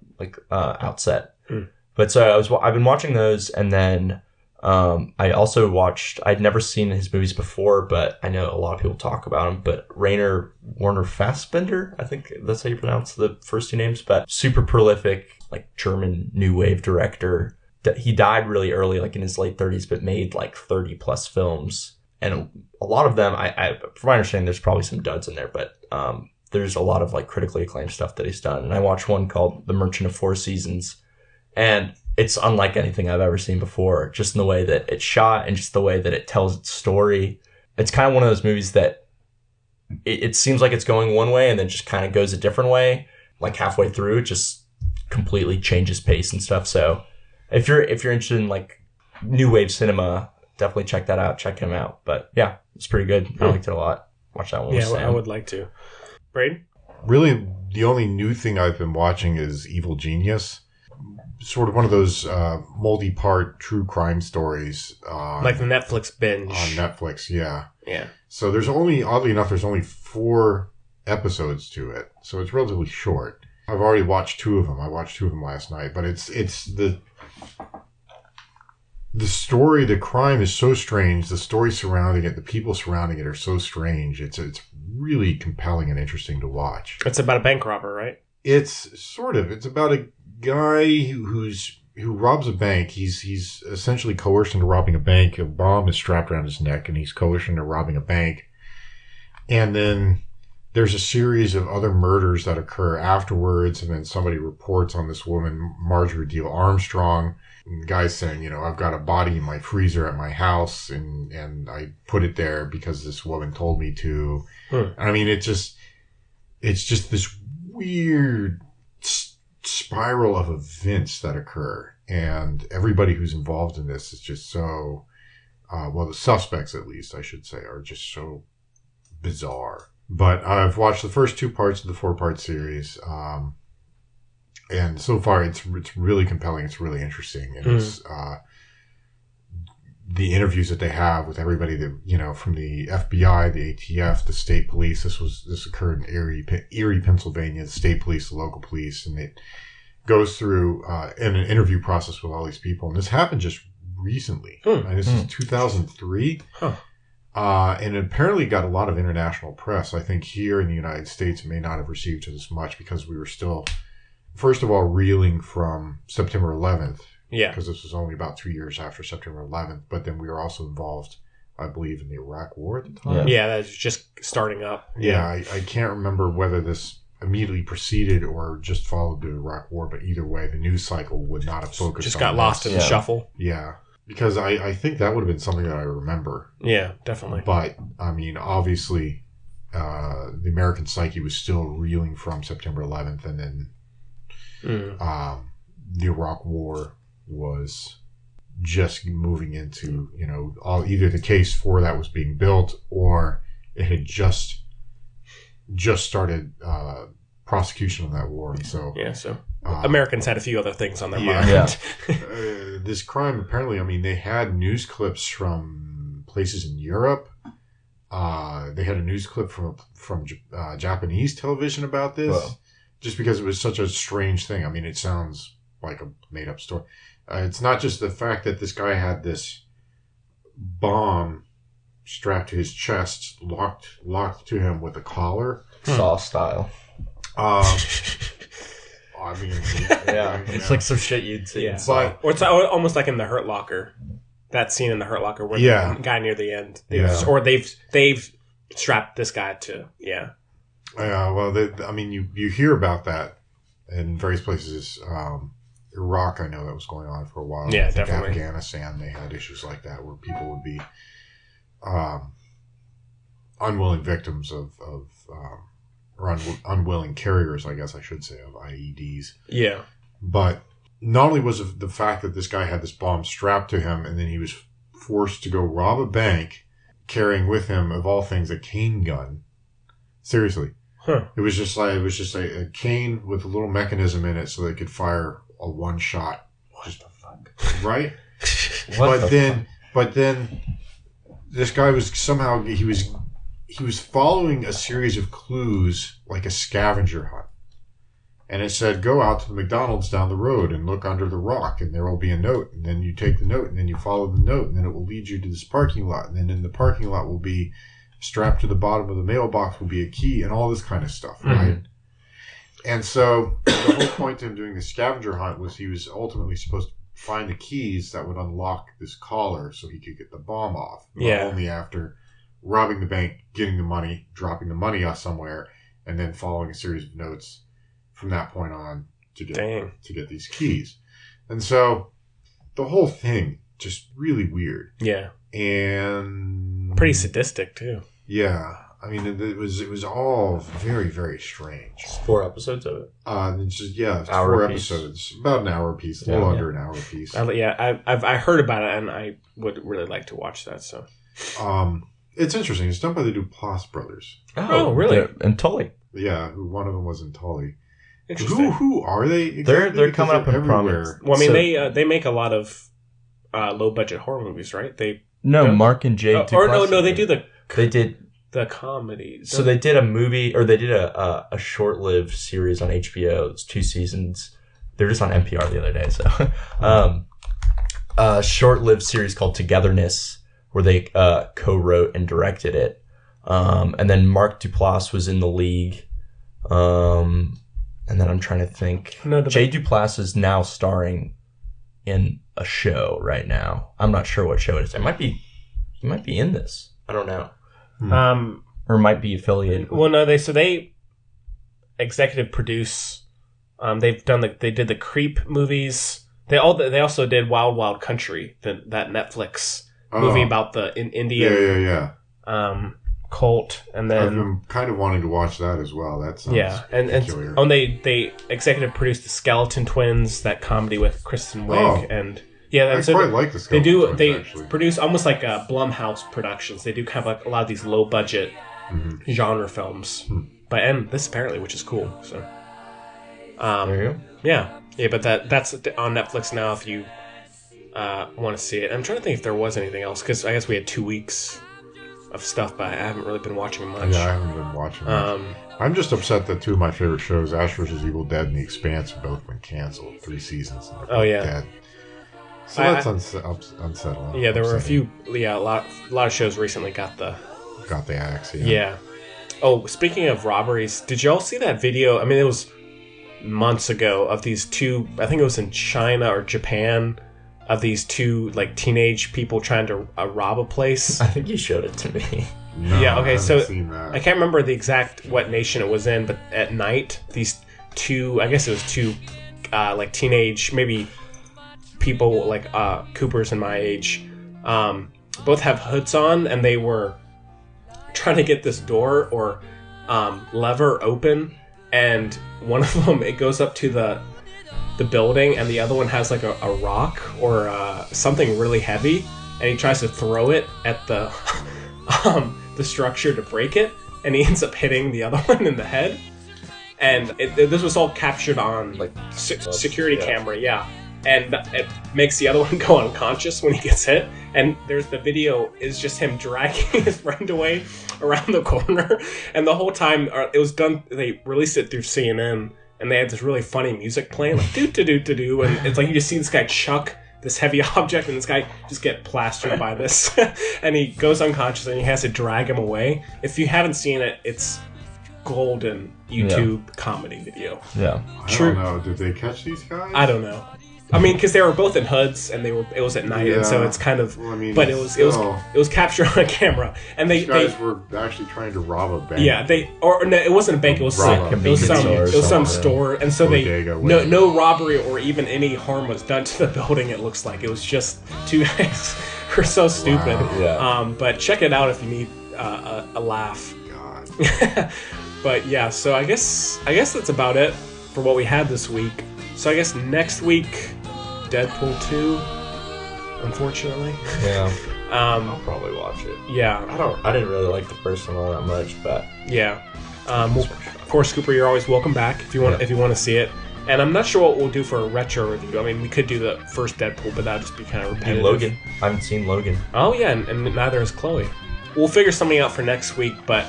outset. But so I've been watching those, and then. I also watched, I'd never seen his movies before, but I know a lot of people talk about him, but Rainer Werner Fassbinder, I think that's how you pronounce the first two names, but super prolific, like German new wave director. He died really early, like in his late 30s, but made like 30 plus films. And a lot of them, from my understanding, there's probably some duds in there, but there's a lot of like critically acclaimed stuff that he's done. And I watched one called The Merchant of Four Seasons, and it's unlike anything I've ever seen before, just in the way that it's shot and just the way that it tells its story. It's kind of one of those movies that it seems like it's going one way and then just kind of goes a different way. Like halfway through, it just completely changes pace and stuff. So if you're interested in like new wave cinema, definitely check that out. Check him out. But yeah, it's pretty good. I liked it a lot. Watch that one. Yeah, I would like to. Braden? Really, the only new thing I've been watching is Evil Genius. Sort of one of those multi-part true crime stories. Like the Netflix binge. On Netflix, yeah. Yeah. So oddly enough, there's only 4 episodes to it. So it's relatively short. I've already watched 2 of them. I watched 2 of them last night. But it's the story, the crime is so strange. The story surrounding it, the people surrounding it are so strange. It's really compelling and interesting to watch. It's about a bank robber, right? It's about a guy who robs a bank. He's essentially coerced into robbing a bank. A bomb is strapped around his neck, and he's coerced into robbing a bank. And then there's a series of other murders that occur afterwards, and then somebody reports on this woman, Marjorie Deal Armstrong. And the guy's saying, I've got a body in my freezer at my house, and I put it there because this woman told me to. I mean, it's just this weird spiral of events that occur, and everybody who's involved in this is just so the suspects, at least I should say, are just so bizarre. But I've watched the first 2 parts of the 4-part series, and so far it's really compelling. It's really interesting, and it's the interviews that they have with everybody that from the FBI, the ATF, the state police. This occurred in Erie, Pennsylvania. The state police, the local police, and it goes through an interview process with all these people. And this happened just recently. And this is 2003. And it apparently got a lot of international press. I think here in the United States it may not have received it as much because we were still, first of all, reeling from September 11th. Yeah. Because this was only about 2 years after September 11th. But then we were also involved, I believe, in the Iraq War at the time. Yeah, that was just starting up. Yeah, I can't remember whether this immediately preceded or just followed the Iraq War. But either way, the news cycle would not have focused on just got lost in the shuffle. Yeah. Because I think that would have been something that I remember. Yeah, definitely. But, I mean, obviously, the American psyche was still reeling from September 11th. And then the Iraq War was just moving into, either the case for that was being built or it had just started prosecution of that war. And so, Americans had a few other things on their mind. Yeah. This crime, apparently, they had news clips from places in Europe. They had a news clip from Japanese television about this. Whoa. Just because it was such a strange thing. I mean, it sounds like a made-up story. It's not just the fact that this guy had this bomb strapped to his chest, locked to him with a collar. Saw style. I mean, it's like some shit you'd see. Yeah. Or it's almost like in The Hurt Locker. That scene in The Hurt Locker where the guy near the end. Or they've strapped this guy to, well, you hear about that in various places Iraq, I know that was going on for a while. Yeah, I think definitely. Afghanistan, they had issues like that where people would be unwilling victims of or unwilling carriers, I guess I should say, of IEDs. Yeah. But not only was it the fact that this guy had this bomb strapped to him, and then he was forced to go rob a bank, carrying with him, of all things, a cane gun. Seriously. Huh. It was just a cane with a little mechanism in it so they could fire a one shot. What the fuck? Right? What but then this guy was somehow he was following a series of clues like a scavenger hunt. And it said, go out to the McDonald's down the road and look under the rock, and there will be a note. And then you take the note, and then you follow the note, and then it will lead you to this parking lot. And then in the parking lot will be strapped to the bottom of the mailbox will be a key and all this kind of stuff, right? Mm-hmm. And so the whole point of him doing the scavenger hunt was he was ultimately supposed to find the keys that would unlock this collar so he could get the bomb off. Yeah. Only after robbing the bank, getting the money, dropping the money off somewhere, and then following a series of notes from that point on to get these keys. And so the whole thing just really weird. Yeah. And pretty sadistic too. Yeah. I mean, it was all very, very strange. 4 episodes of it. It's just, it's hour 4 piece. episodes, about an hour piece, a little under an hour piece. I heard about it, and I would really like to watch that. So, it's interesting. It's done by the Duplass brothers. Oh, really? And Tully. Yeah, one of them was in Tully. Interesting. Who are they? Exactly? They're coming up in everywhere. prominence. Well, I mean, they make a lot of low budget horror movies, right? Mark and Jay. No, they do They did the comedy. So they did a movie, or they did a short-lived series on HBO. It's 2 seasons. They're just on NPR the other day. So, a short-lived series called Togetherness, where they co-wrote and directed it. And then Mark Duplass was in the league. And then I'm trying to think. Jay Duplass is now starring in a show right now. I'm not sure what show it is. He might be in this. I don't know. Or might be affiliated. Well, no, they executive produce. They did the Creep movies. They also did Wild Wild Country, that Netflix movie about the Indian cult, and then I've been kind of wanting to watch that as well. That sounds peculiar. And they executive produced the Skeleton Twins, that comedy with Kristen Wiig, and I quite like the Skeleton Twins. They produce almost like Blumhouse Productions. They do kind of like a lot of these low budget genre films, and this apparently, which is cool. So, there you go. Yeah, but that's on Netflix now. If you want to see it, I'm trying to think if there was anything else, because I guess we had 2 weeks of stuff, but I haven't really been watching much. Yeah, I haven't been watching much. I'm just upset that 2 of my favorite shows, Ash vs. Evil Dead and The Expanse, have both been canceled. 3 seasons. And they're both dead. So that's unsettling. Yeah, there were a few. Yeah, a lot of shows recently got the axe. Yeah. Oh, speaking of robberies, did y'all see that video? I mean, it was months ago, of these 2. I think it was in China or Japan. Of these 2 like teenage people trying to rob a place. I think you showed it to me. No, yeah. Okay. So I can't remember the exact what nation it was in, but at night, these 2. I guess it was 2, like teenage, maybe people like Coopers in my age, both have hoods on, and they were trying to get this door or lever open, and one of them, it goes up to the building, and the other one has like a rock or something really heavy, and he tries to throw it at the structure to break it, and he ends up hitting the other one in the head. And this was all captured on like security camera, and it makes the other one go unconscious when he gets hit. And there's the video is just him dragging his friend away around the corner, and the whole time it was done. They released it through CNN. And they had this really funny music playing, like do, and it's like you just see this guy chuck this heavy object, and this guy just get plastered by this, and he goes unconscious, and he has to drag him away. If you haven't seen it, it's golden YouTube comedy video. Yeah, I don't know. Did they catch these guys? I don't know. I mean, because they were both in hoods, and it was at night, and so it's kind of. Well, I mean, but it was captured on camera, and these guys were actually trying to rob a bank. Yeah, no, it wasn't a bank. It was some store, and so no robbery or even any harm was done to the building. It looks like it was just two guys who are so stupid. Wow. Yeah. But check it out if you need a laugh. God. But yeah, so I guess that's about it for what we had this week. So I guess next week, Deadpool 2. Unfortunately. Yeah. I'll probably watch it. Yeah. I didn't really like the first one all that much, but yeah. Well, of course, Cooper, you're always welcome back if you want to see it. And I'm not sure what we'll do for a retro review. I mean, we could do the first Deadpool, but that'd just be kind of repetitive. Logan. I haven't seen Logan. Oh yeah, and neither has Chloe. We'll figure something out for next week, but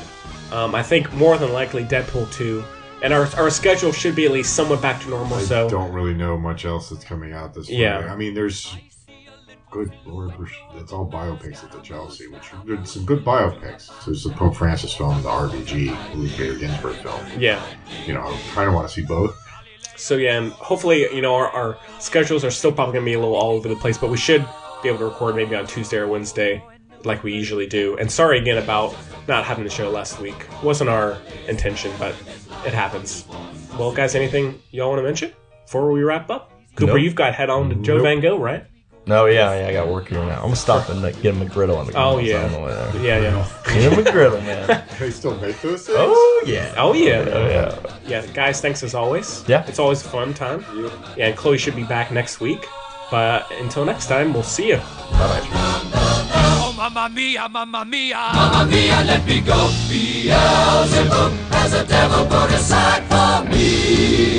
I think more than likely Deadpool 2. And our schedule should be at least somewhat back to normal. I don't really know much else that's coming out this way. Yeah. I mean, there's good Lord, it's all biopics at the Chelsea, which are good, some good biopics. There's the Pope Francis film, the RBG, Ruth Bader Ginsburg film. Yeah. I kind of want to see both. So yeah, and hopefully, our schedules are still probably going to be a little all over the place, but we should be able to record maybe on Tuesday or Wednesday, like we usually do. And sorry again about not having the show last week. It wasn't our intention, but it happens. Well, guys, anything y'all want to mention before we wrap up? Cooper, Nope. You've got head on to Joe Van Gogh, right? No, yeah, I got work here now. I'm gonna stop and get him a griddle on the Oh, yeah. on the way there. Yeah. Get him a griddle, man. They still make those things? Oh yeah. Oh, yeah. Yeah. Guys, thanks as always. Yeah. It's always a fun time. Yeah, and Chloe should be back next week. But until next time, we'll see you. Bye-bye. Oh, mamma mia, mamma mia. Mamma mia, let me go. Beelzebub has a devil put aside for me.